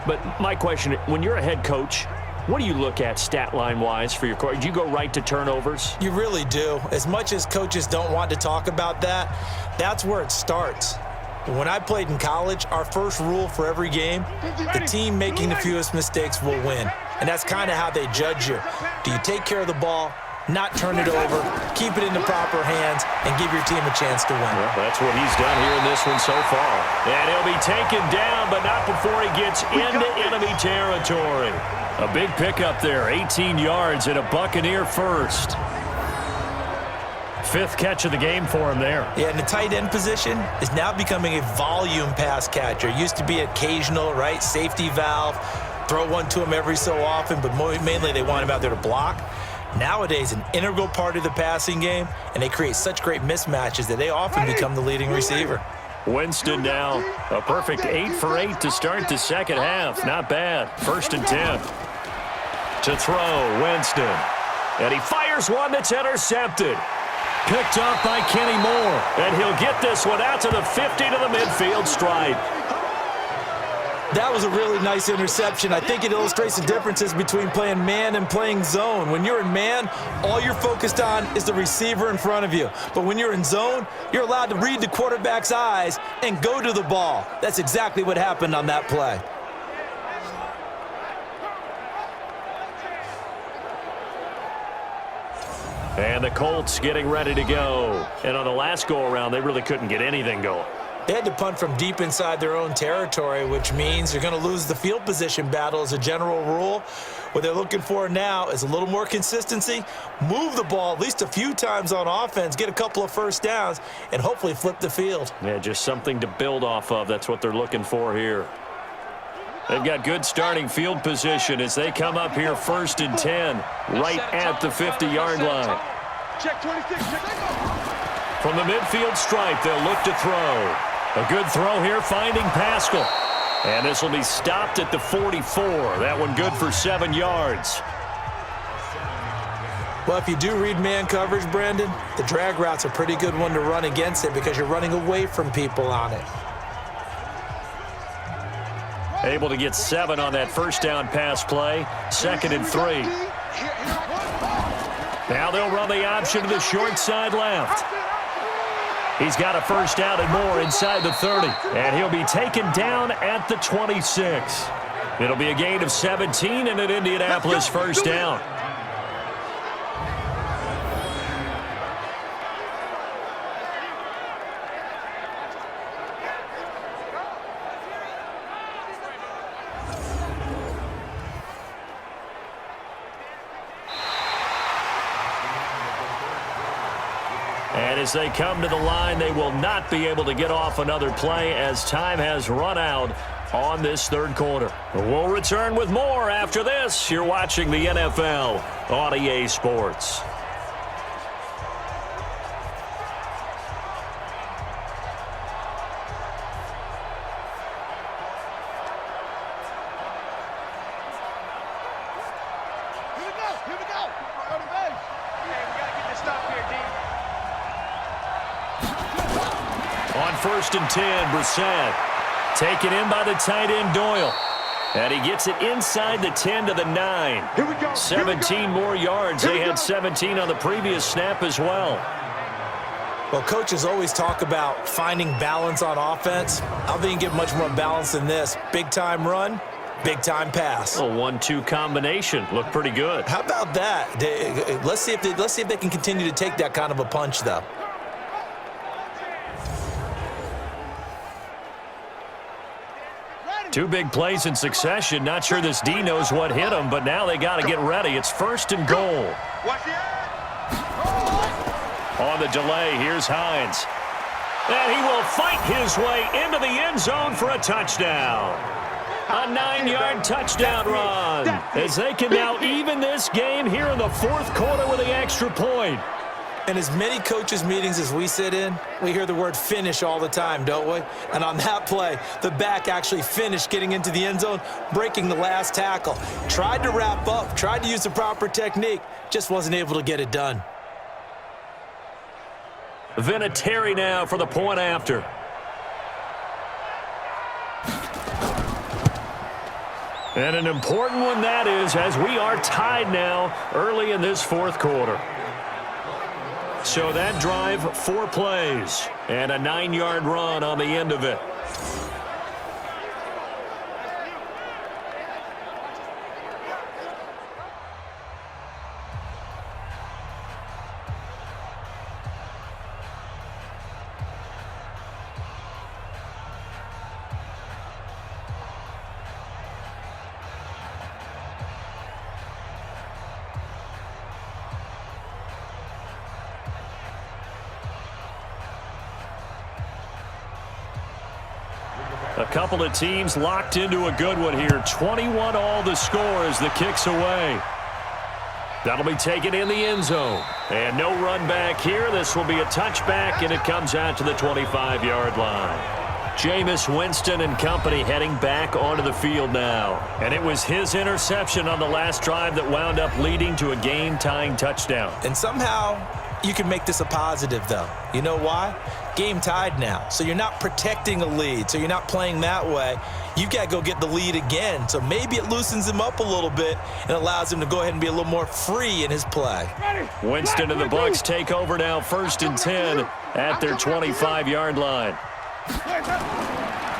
But my question, when you're a head coach, what do you look at stat line-wise for your coach? Do you go right to turnovers? You really do. As much as coaches don't want to talk about that, that's where it starts. When I played in college, our first rule for every game, the team making the fewest mistakes will win. And that's kind of how they judge you. Do you take care of the ball, not turn it over, keep it in the proper hands, and give your team a chance to win? Well, that's what he's done here in this one so far. And he'll be taken down, but not before he gets into enemy territory. A big pickup there, 18 yards and a Buccaneer first. 5th catch of the game for him there. Yeah, and the tight end position is now becoming a volume pass catcher. Used to be occasional, right? Safety valve, throw one to him every so often, but mainly they want him out there to block. Nowadays, an integral part of the passing game, and they create such great mismatches that they often become the leading receiver. Winston now, a perfect 8 for 8 to start the second half. Not bad. 1st and 10. To throw, Winston. And he fires one that's intercepted. Picked up by Kenny Moore. And he'll get this one out to the 50 to the midfield stripe. That was a really nice interception. I think it illustrates the differences between playing man and playing zone. When you're in man, all you're focused on is the receiver in front of you. But when you're in zone, you're allowed to read the quarterback's eyes and go to the ball. That's exactly what happened on that play. And the Colts getting ready to go. And on the last go-around, they really couldn't get anything going. They had to punt from deep inside their own territory, which means you're going to lose the field position battle as a general rule. What they're looking for now is a little more consistency, move the ball at least a few times on offense, get a couple of first downs, and hopefully flip the field. Yeah, just something to build off of. That's what they're looking for here. They've got good starting field position as they come up here 1st and 10, right at the 50-yard line. Check 26. From the midfield stripe, they'll look to throw. A good throw here, finding Pascal. And this will be stopped at the 44. That one good for 7 yards. Well, if you do read man coverage, Brandon, the drag route's a pretty good one to run against it because you're running away from people on it. Able to get 7 on that first down pass play. 2nd and 3. Now they'll run the option to the short side left. He's got a first down and more inside the 30. And he'll be taken down at the 26. It'll be a gain of 17 and an Indianapolis first down. And as they come to the line, they will not be able to get off another play as time has run out on this 3rd quarter. We'll return with more after this. You're watching the NFL on EA Sports. Here we go. Go to base. Okay, we got to get this stop here, D. On 1st and 10, Brissett taken in by the tight end Doyle. And he gets it inside the 10 to the 9. Here we go. 17 more yards. They had 17 on the previous snap as well. Well, coaches always talk about finding balance on offense. I don't think you can get much more balance than this. Big-time run, big-time pass. A 1-2 combination. Looked pretty good. How about that? Let's see if they can continue to take that kind of a punch, though. Two big plays in succession. Not sure this D knows what hit him, but now they got to get ready. It's 1st and goal. On the delay, here's Hines. And he will fight his way into the end zone for a touchdown. A 9-yard touchdown run as they can now even this game here in the 4th quarter with the extra point. And as many coaches' meetings as we sit in, we hear the word finish all the time, don't we? And on that play, the back actually finished getting into the end zone, breaking the last tackle. Tried to wrap up, tried to use the proper technique, just wasn't able to get it done. Vinatieri now for the point after. And an important one that is, as we are tied now early in this 4th quarter. So that drive, 4 plays, and a 9-yard run on the end of it. A couple of teams locked into a good one here. 21 all the score as the kick's away. That'll be taken in the end zone. And no run back here. This will be a touchback, and it comes out to the 25-yard line. Jameis Winston and company heading back onto the field now. And it was his interception on the last drive that wound up leading to a game-tying touchdown. And somehow you can make this a positive, though. You know why? Game tied now, so you're not protecting a lead, so you're not playing that way. You've got to go get the lead again, so maybe it loosens him up a little bit and allows him to go ahead and be a little more free in his play. Winston and the Bucs take over now 1st and 10 at their 25-yard line.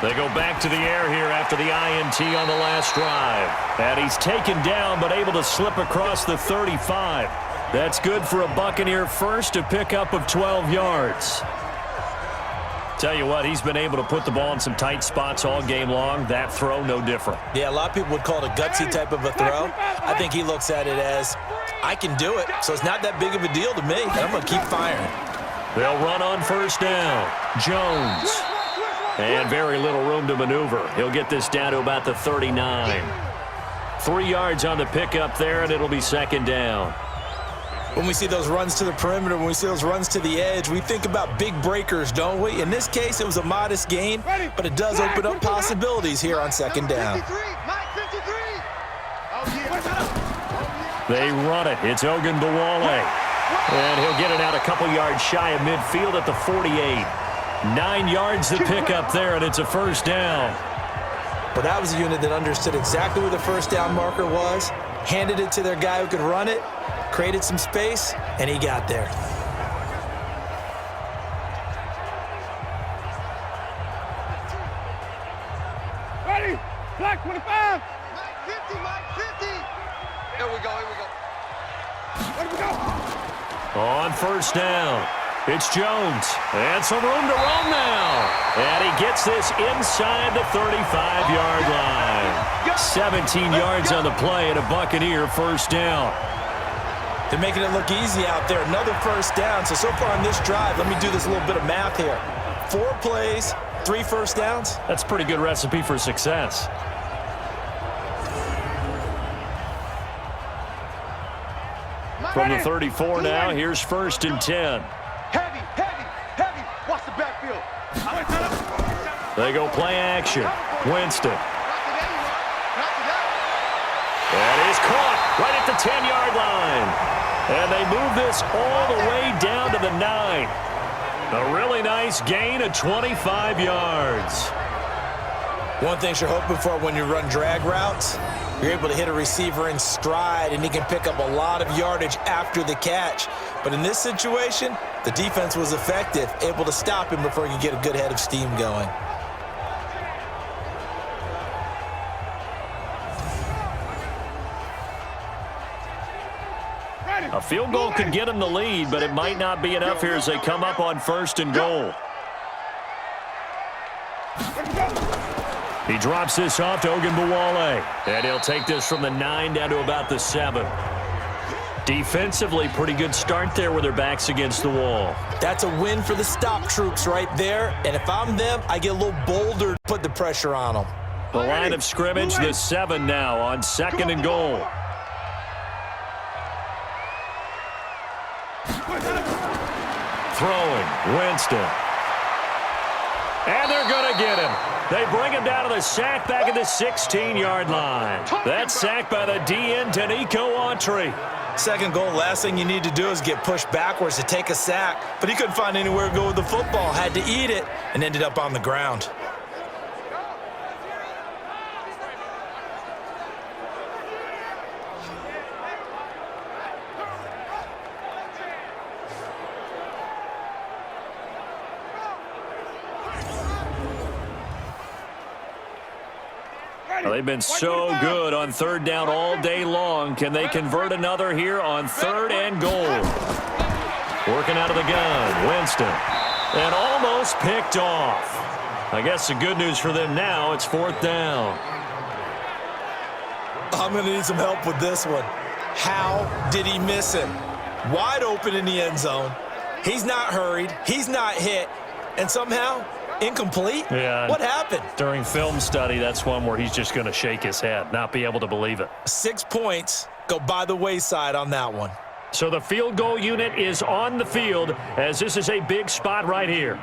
They go back to the air here after the INT on the last drive. And he's taken down but able to slip across the 35. That's good for a Buccaneer first, a pickup of 12 yards. Tell you what, he's been able to put the ball in some tight spots all game long. That throw, no different. Yeah, a lot of people would call it a gutsy type of a throw. I think he looks at it as, I can do it, so it's not that big of a deal to me. I'm going to keep firing. They'll run on first down. Jones. And very little room to maneuver. He'll get this down to about the 39. 3 yards on the pickup there, and it'll be second down. When we see those runs to the perimeter, when we see those runs to the edge, we think about big breakers, don't we? In this case, it was a modest gain, but it does open up possibilities here on second down. They run it. It's Ogunbowale. And he'll get it out a couple yards shy of midfield at the 48. 9 yards to pick up there, and it's a first down. But that was a unit that understood exactly where the first down marker was, handed it to their guy who could run it, created some space, and he got there. Ready? Black 25. Mike 50, Mike 50. Here we go, here we go. Where do we go? On first down, it's Jones. And some room to run now. And he gets this inside the 35-yard line. 17 yards on the play and a Buccaneer first down. They're making it look easy out there. Another first down. So far on this drive, let me do this little bit of math here. 4 plays, 3 first downs. That's a pretty good recipe for success. From the 34 now, here's first and 10. Heavy, heavy, heavy. Watch the backfield. They go play action. Winston. And he's caught right at the 10-yard line. And they move this all the way down to the 9. A really nice gain of 25 yards. One thing you're hoping for when you run drag routes, you're able to hit a receiver in stride, and he can pick up a lot of yardage after the catch. But in this situation, the defense was effective, able to stop him before he could get a good head of steam going. A field goal could get him the lead, but it might not be enough here as they come up on first and goal. He drops this off to Ogunbowale. And he'll take this from the 9 down to about the 7. Defensively, pretty good start there with their backs against the wall. That's a win for the stop troops right there. And if I'm them, I get a little bolder to put the pressure on them. The line of scrimmage, the 7 now on second and goal. Throwing, Winston. And they're going to get him. They bring him down to the sack back at the 16-yard line. That sack by the DN, Danico Autry. Second goal, last thing you need to do is get pushed backwards to take a sack. But he couldn't find anywhere to go with the football, had to eat it, and ended up on the ground. They've been so good on third down all day long. Can they convert another here on third and goal? Working out of the gun, Winston. And almost picked off. I guess the good news for them now, it's fourth down. I'm going to need some help with this one. How did he miss him? Wide open in the end zone. He's not hurried. He's not hit. And somehow, incomplete? Yeah. What happened? During film study, that's one where he's just going to shake his head, not be able to believe it. 6 points go by the wayside on that one. So the field goal unit is on the field as this is a big spot right here.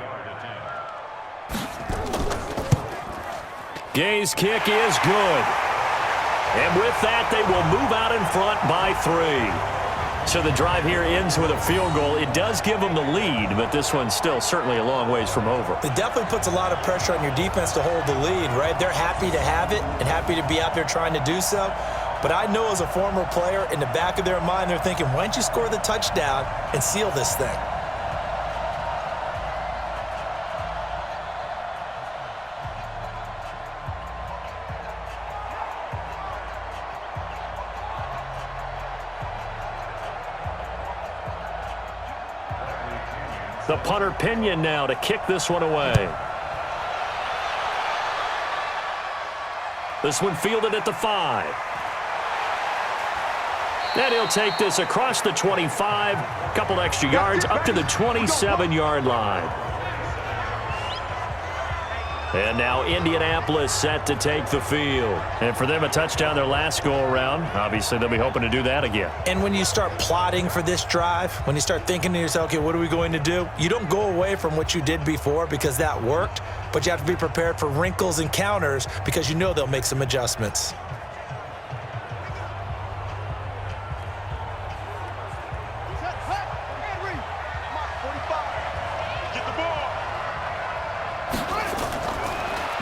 Gay's kick is good. And with that, they will move out in front by 3. So the drive here ends with a field goal. It does give them the lead, but this one's still certainly a long ways from over. It definitely puts a lot of pressure on your defense to hold the lead, right? They're happy to have it and happy to be out there trying to do so. But I know as a former player, in the back of their mind, they're thinking, why don't you score the touchdown and seal this thing? The punter Pinion now to kick this one away. This one fielded at the 5. And he'll take this across the 25, a couple extra yards up to the 27-yard line. And now Indianapolis set to take the field. And for them, a touchdown their last go-around. Obviously, they'll be hoping to do that again. And when you start plotting for this drive, when you start thinking to yourself, okay, what are we going to do? You don't go away from what you did before because that worked, but you have to be prepared for wrinkles and counters because you know they'll make some adjustments.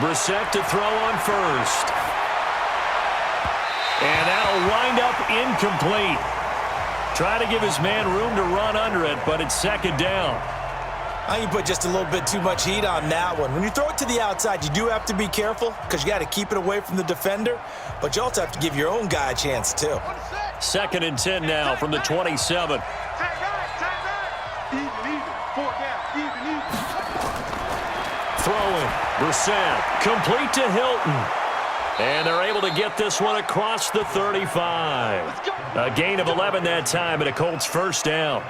Brissett to throw on first. And that'll wind up incomplete. Try to give his man room to run under it, but it's second down. I think you put just a little bit too much heat on that one. When you throw it to the outside, you do have to be careful because you got to keep it away from the defender, but you also have to give your own guy a chance too. Second and 10 now from the 27. Throwing. Brissett complete to Hilton. And they're able to get this one across the 35. A gain of 11 that time and a Colts first down.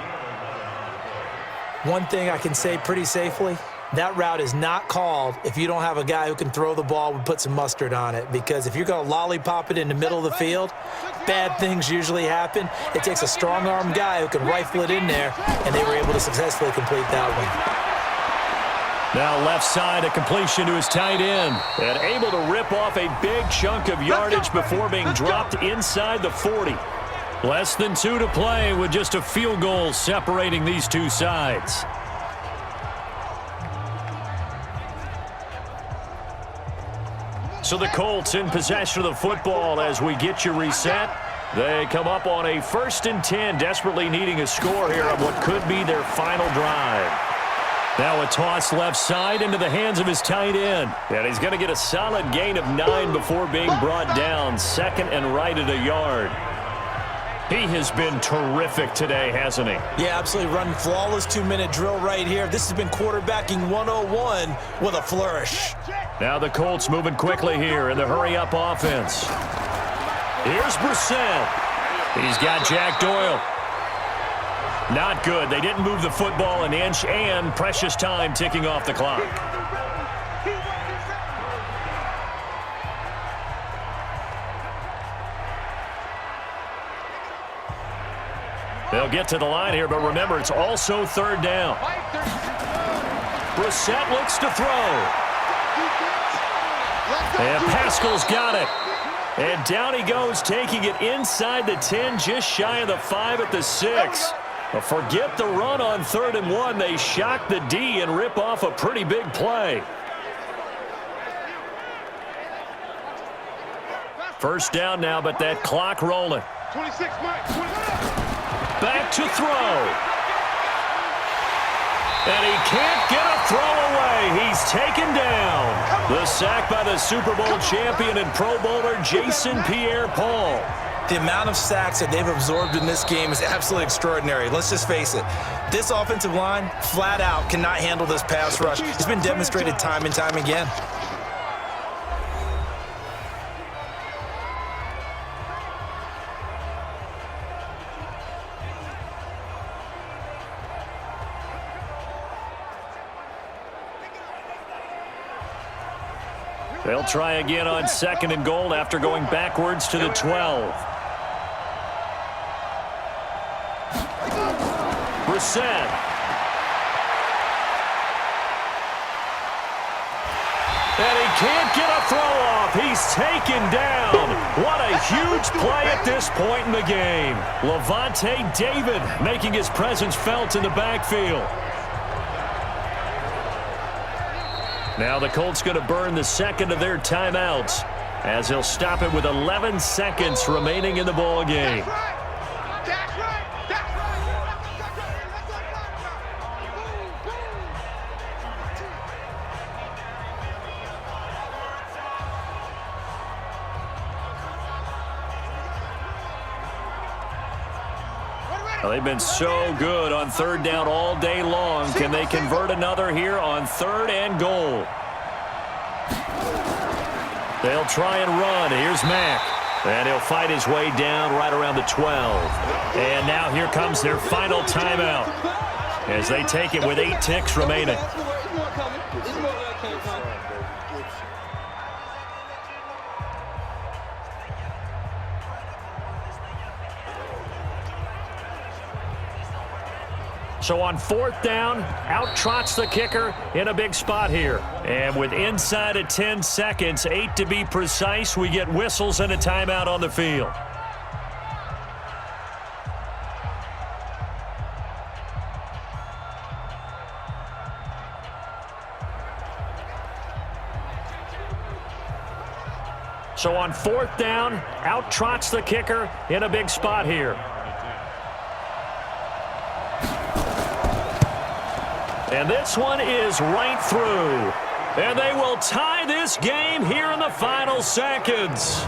One thing I can say pretty safely, that route is not called if you don't have a guy who can throw the ball and put some mustard on it. Because if you're going to lollipop it in the middle of the field, bad things usually happen. It takes a strong-arm guy who can rifle it in there, and they were able to successfully complete that one. Now left side, a completion to his tight end. And able to rip off a big chunk of yardage before being dropped inside the 40. Less than 2 to play with just a field goal separating these two sides. So the Colts in possession of the football as we get you reset. They come up on a 1st and 10, desperately needing a score here on what could be their final drive. Now a toss left side into the hands of his tight end. And he's going to get a solid gain of 9 before being brought down. Second and right at a yard. He has been terrific today, hasn't he? Yeah, absolutely. Running flawless 2-minute drill right here. This has been quarterbacking 101 with a flourish. Now the Colts moving quickly here in the hurry-up offense. Here's Brissett. He's got Jack Doyle. Not good. They didn't move the football an inch, and precious time ticking off the clock. They'll get to the line here, but remember, it's also third down. Brissett looks to throw. And Pascal's got it. And down he goes, taking it inside the 10, just shy of the 5 at the 6. But forget the run on 3rd and 1. They shock the D and rip off a pretty big play. First down now, but that clock rolling. 26, Mike. 26. Back to throw. And he can't get a throw away. He's taken down. The sack by the Super Bowl champion and Pro Bowler Jason Pierre-Paul. The amount of sacks that they've absorbed in this game is absolutely extraordinary. Let's just face it. This offensive line, flat out, cannot handle this pass rush. It's been demonstrated time and time again. They'll try again on 2nd and goal after going backwards to the 12. Brissett. And he can't get a throw off. He's taken down. What a huge play at this point in the game. Levante David making his presence felt in the backfield. Now the Colts going to burn the second of their timeouts as he'll stop it with 11 seconds remaining in the ball game. Well, they've been so good on third down all day long. Can they convert another here on 3rd and goal? They'll try and run. Here's Mack. And he'll fight his way down right around the 12. And now here comes their final timeout as they take it with 8 ticks remaining. So on 4th down, out trots the kicker in a big spot here. And with inside of 10 seconds, 8 to be precise, we get whistles and a timeout on the field. So on 4th down, out trots the kicker in a big spot here. And this one is right through. And they will tie this game here in the final seconds.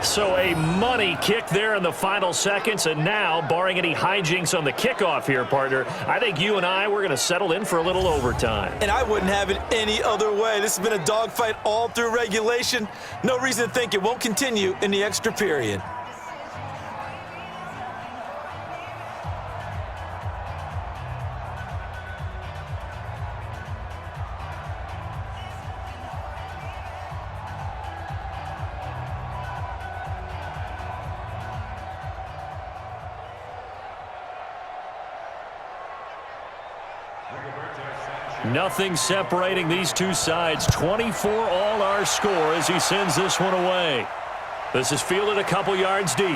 So a money kick there in the final seconds. And now, barring any hijinks on the kickoff here, partner, I think you and we're going to settle in for a little overtime. And I wouldn't have it any other way. This has been a dogfight all through regulation. No reason to think it won't continue in the extra period. Nothing separating these two sides. 24 all our score as he sends this one away. This is fielded a couple yards deep.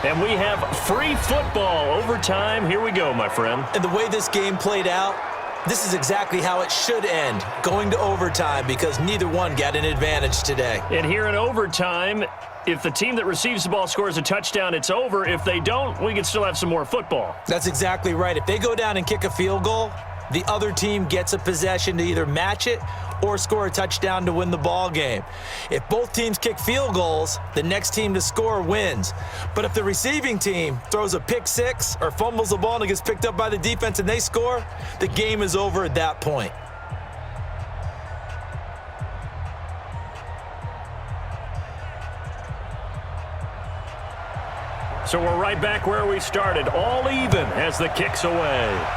And we have free football overtime. Here we go, my friend. And the way this game played out, this is exactly how it should end, going to overtime, because neither one got an advantage today. And here in overtime, if the team that receives the ball scores a touchdown, it's over. If they don't, we can still have some more football. That's exactly right. If they go down and kick a field goal, the other team gets a possession to either match it or score a touchdown to win the ball game. If both teams kick field goals, the next team to score wins. But if the receiving team throws a pick six or fumbles the ball and it gets picked up by the defense and they score, the game is over at that point. So we're right back where we started, all even as the kick's away.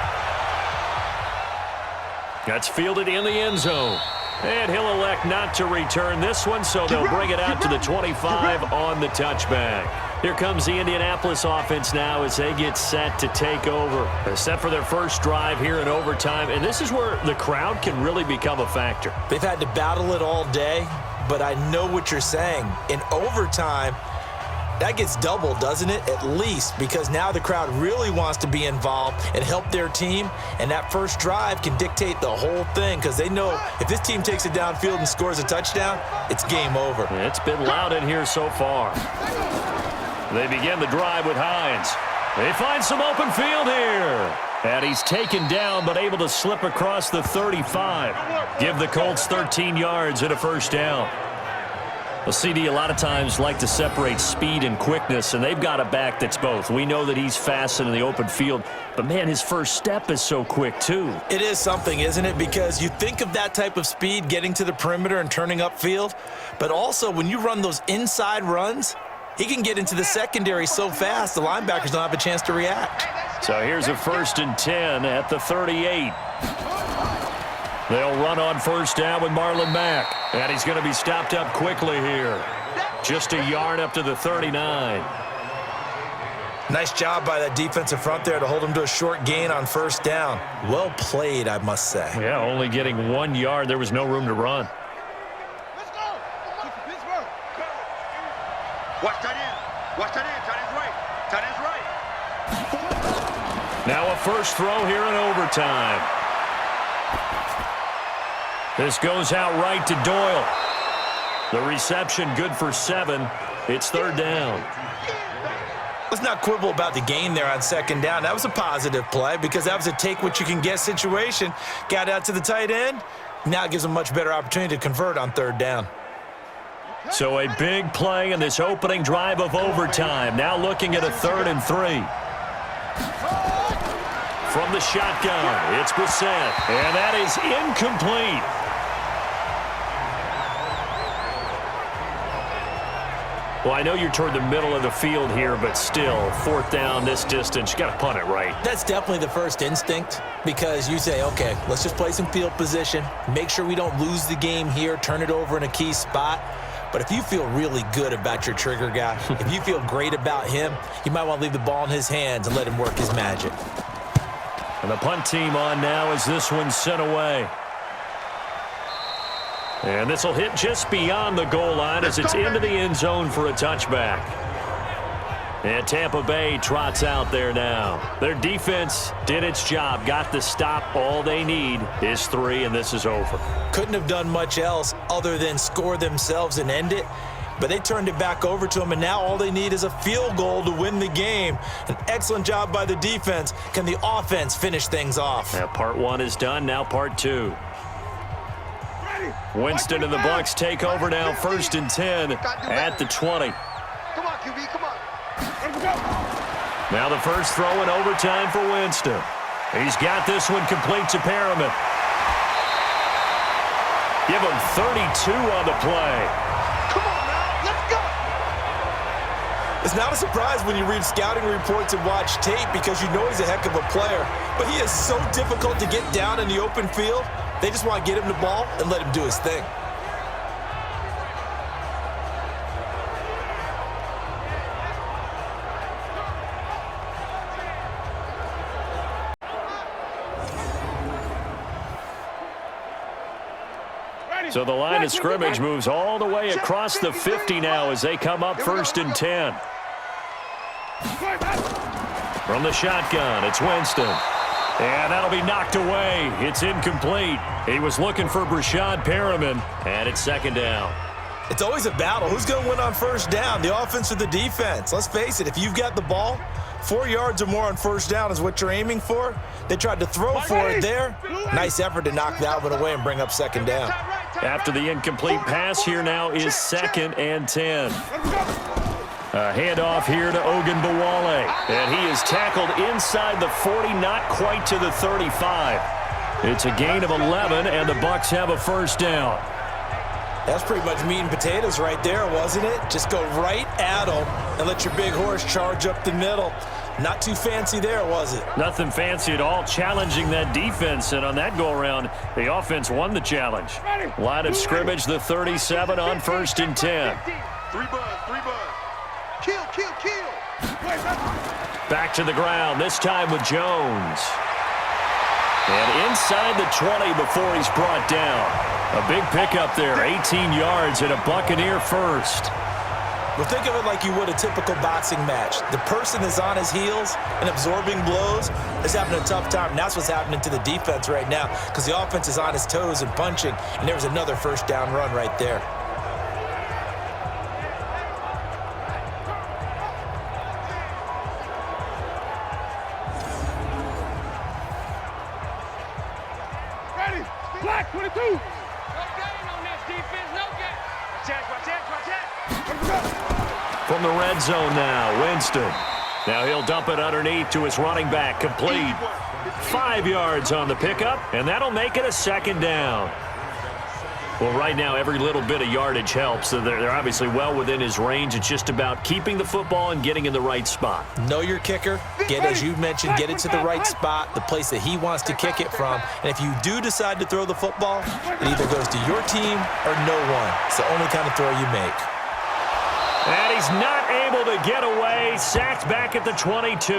That's fielded in the end zone. And he'll elect not to return this one, so they'll bring it out to the 25 on the touchback. Here comes the Indianapolis offense now as they get set to take over. They're set for their first drive here in overtime, and this is where the crowd can really become a factor. They've had to battle it all day, but I know what you're saying. In overtime, that gets doubled, doesn't it? At least, because now the crowd really wants to be involved and help their team, and that first drive can dictate the whole thing because they know if this team takes it downfield and scores a touchdown, it's game over. It's been loud in here so far. They begin the drive with Hines. They find some open field here. And he's taken down but able to slip across the 35. Give the Colts 13 yards and a first down. Well, CD a lot of times like to separate speed and quickness, and they've got a back that's both. We know that he's fast in the open field, but, man, his first step is so quick, too. It is something, isn't it? Because you think of that type of speed getting to the perimeter and turning upfield, but also when you run those inside runs, he can get into the secondary so fast the linebackers don't have a chance to react. So here's a 1st and 10 at the 38. They'll run on first down with Marlon Mack. And he's going to be stopped up quickly here. Just a yard up to the 39. Nice job by that defensive front there to hold him to a short gain on first down. Well played, I must say. Yeah, only getting 1 yard. There was no room to run. Let's go. Pittsburgh. Watch that in. Watch that in. Tight end's right. Now a first throw here in overtime. This goes out right to Doyle. The reception good for 7. It's 3rd down. Let's not quibble about the gain there on 2nd down. That was a positive play because that was a take-what-you-can-get situation. Got out to the tight end, Now it gives them much better opportunity to convert on third down. So a big play in this opening drive of overtime. Now looking at a 3rd and 3. From the shotgun, it's Brissett, and that is incomplete. Well, I know you're toward the middle of the field here, but still, 4th down this distance, you got to punt it right. That's definitely the first instinct, because you say, okay, let's just play some field position, make sure we don't lose the game here, turn it over in a key spot. But if you feel really good about your trigger guy, if you feel great about him, you might want to leave the ball in his hands and let him work his magic. And the punt team on now as this one's sent away. And this will hit just beyond the goal line as it's into the end zone for a touchback. And Tampa Bay trots out there now. Their defense did its job, got the stop. All they need is 3, and this is over. Couldn't have done much else other than score themselves and end it. But they turned it back over to them, and now all they need is a field goal to win the game. An excellent job by the defense. Can the offense finish things off? Now part 1 is done, now part 2. Winston and the Bucs take over now, 1st and 10 at the 20. Come on, QB, come on. Now the first throw in overtime for Winston. He's got this one complete to Perriman. Give him 32 on the play. Come on now, let's go. It's not a surprise when you read scouting reports and watch tape, because you know he's a heck of a player. But he is so difficult to get down in the open field. They just want to get him the ball and let him do his thing. So the line of scrimmage moves all the way across the 50 now as they come up 1st and 10. From the shotgun, it's Winston. And that'll be knocked away. It's incomplete. He was looking for Brashad Perriman, and it's 2nd down. It's always a battle. Who's going to win on 1st down, the offense or the defense? Let's face it, if you've got the ball, 4 yards or more on 1st down is what you're aiming for. They tried to throw for it there. Nice effort to knock that one away and bring up 2nd down. After the incomplete pass, here now is 2nd and 10. A handoff here to Ogunbowale, and he is tackled inside the 40, not quite to the 35. It's a gain of 11, and the Bucs have a 1st down. That's pretty much meat and potatoes right there, wasn't it? Just go right at them and let your big horse charge up the middle. Not too fancy there, was it? Nothing fancy at all, challenging that defense, and on that go-around, the offense won the challenge. Line of scrimmage, the 37 on 1st and 10. 3 bud. Kill. Back to the ground, this time with Jones. And inside the 20 before he's brought down. A big pickup there, 18 yards and a Buccaneer first. Well, think of it like you would a typical boxing match. The person is on his heels and absorbing blows is having a tough time. And that's what's happening to the defense right now, because the offense is on his toes and punching, and there was another 1st down run right there. Black 22. No gain on this defense, no gain. Watch that. From the red zone now, Winston. Now he'll dump it underneath to his running back, complete. 5 yards on the pickup, and that'll make it a 2nd down. Well, right now, every little bit of yardage helps. So they're obviously well within his range. It's just about keeping the football and getting in the right spot. Know your kicker. As you mentioned, get it to the right spot, the place that he wants to kick it from. And if you do decide to throw the football, it either goes to your team or no one. It's the only kind of throw you make. And he's not able to get away. Sacked back at the 22.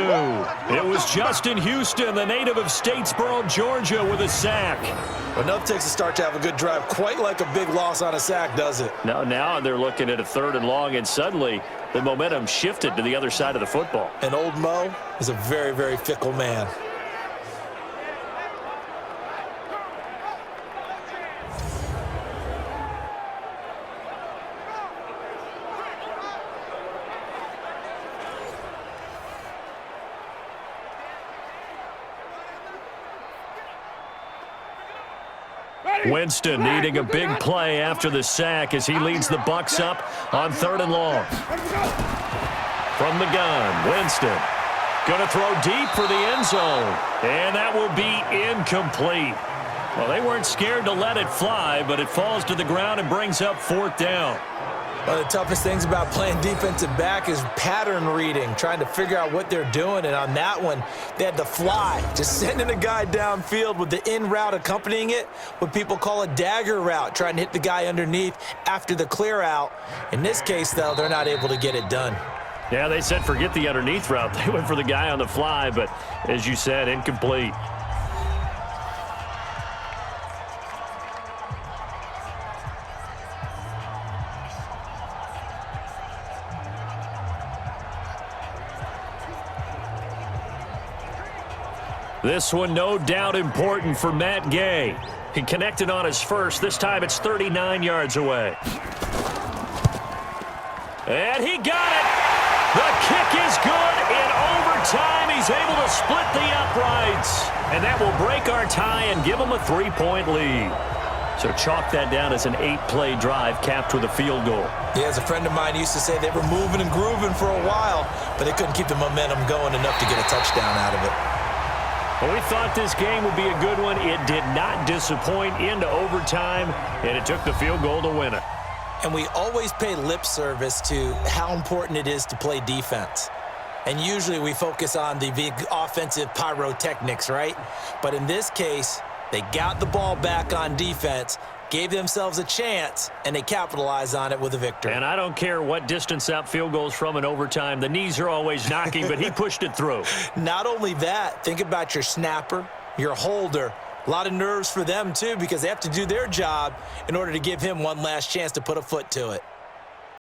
It was Justin Houston, the native of Statesboro, Georgia, with a sack. Well, enough takes a start to have a good drive. Quite like a big loss on a sack, does it? No, now they're looking at a 3rd and long, and suddenly the momentum shifted to the other side of the football. And old Mo is a very, very fickle man. Winston needing a big play after the sack as he leads the Bucs up on 3rd and long. From the gun, Winston going to throw deep for the end zone, and that will be incomplete. Well, they weren't scared to let it fly, but it falls to the ground and brings up 4th down. One of the toughest things about playing defensive back is pattern reading, trying to figure out what they're doing. And on that one, they had to fly, just sending a guy downfield with the in route accompanying it, what people call a dagger route, trying to hit the guy underneath after the clear out. In this case, though, they're not able to get it done. Yeah, they said forget the underneath route. They went for the guy on the fly, but as you said, incomplete. This one no doubt important for Matt Gay. He connected on his first. This time it's 39 yards away. And he got it. The kick is good in overtime. He's able to split the uprights. And that will break our tie and give him a 3-point lead. So chalk that down as an 8-play drive capped with a field goal. Yeah, as a friend of mine used to say, they were moving and grooving for a while, but they couldn't keep the momentum going enough to get a touchdown out of it. Well, we thought this game would be a good one. It did not disappoint into overtime, and it took the field goal to win it. And we always pay lip service to how important it is to play defense. And usually we focus on the big offensive pyrotechnics, right? But in this case, they got the ball back on defense, gave themselves a chance, and they capitalized on it with a victory. And I don't care what distance out field goals from in overtime. The knees are always knocking, but he pushed it through. Not only that, think about your snapper, your holder. A lot of nerves for them, too, because they have to do their job in order to give him one last chance to put a foot to it.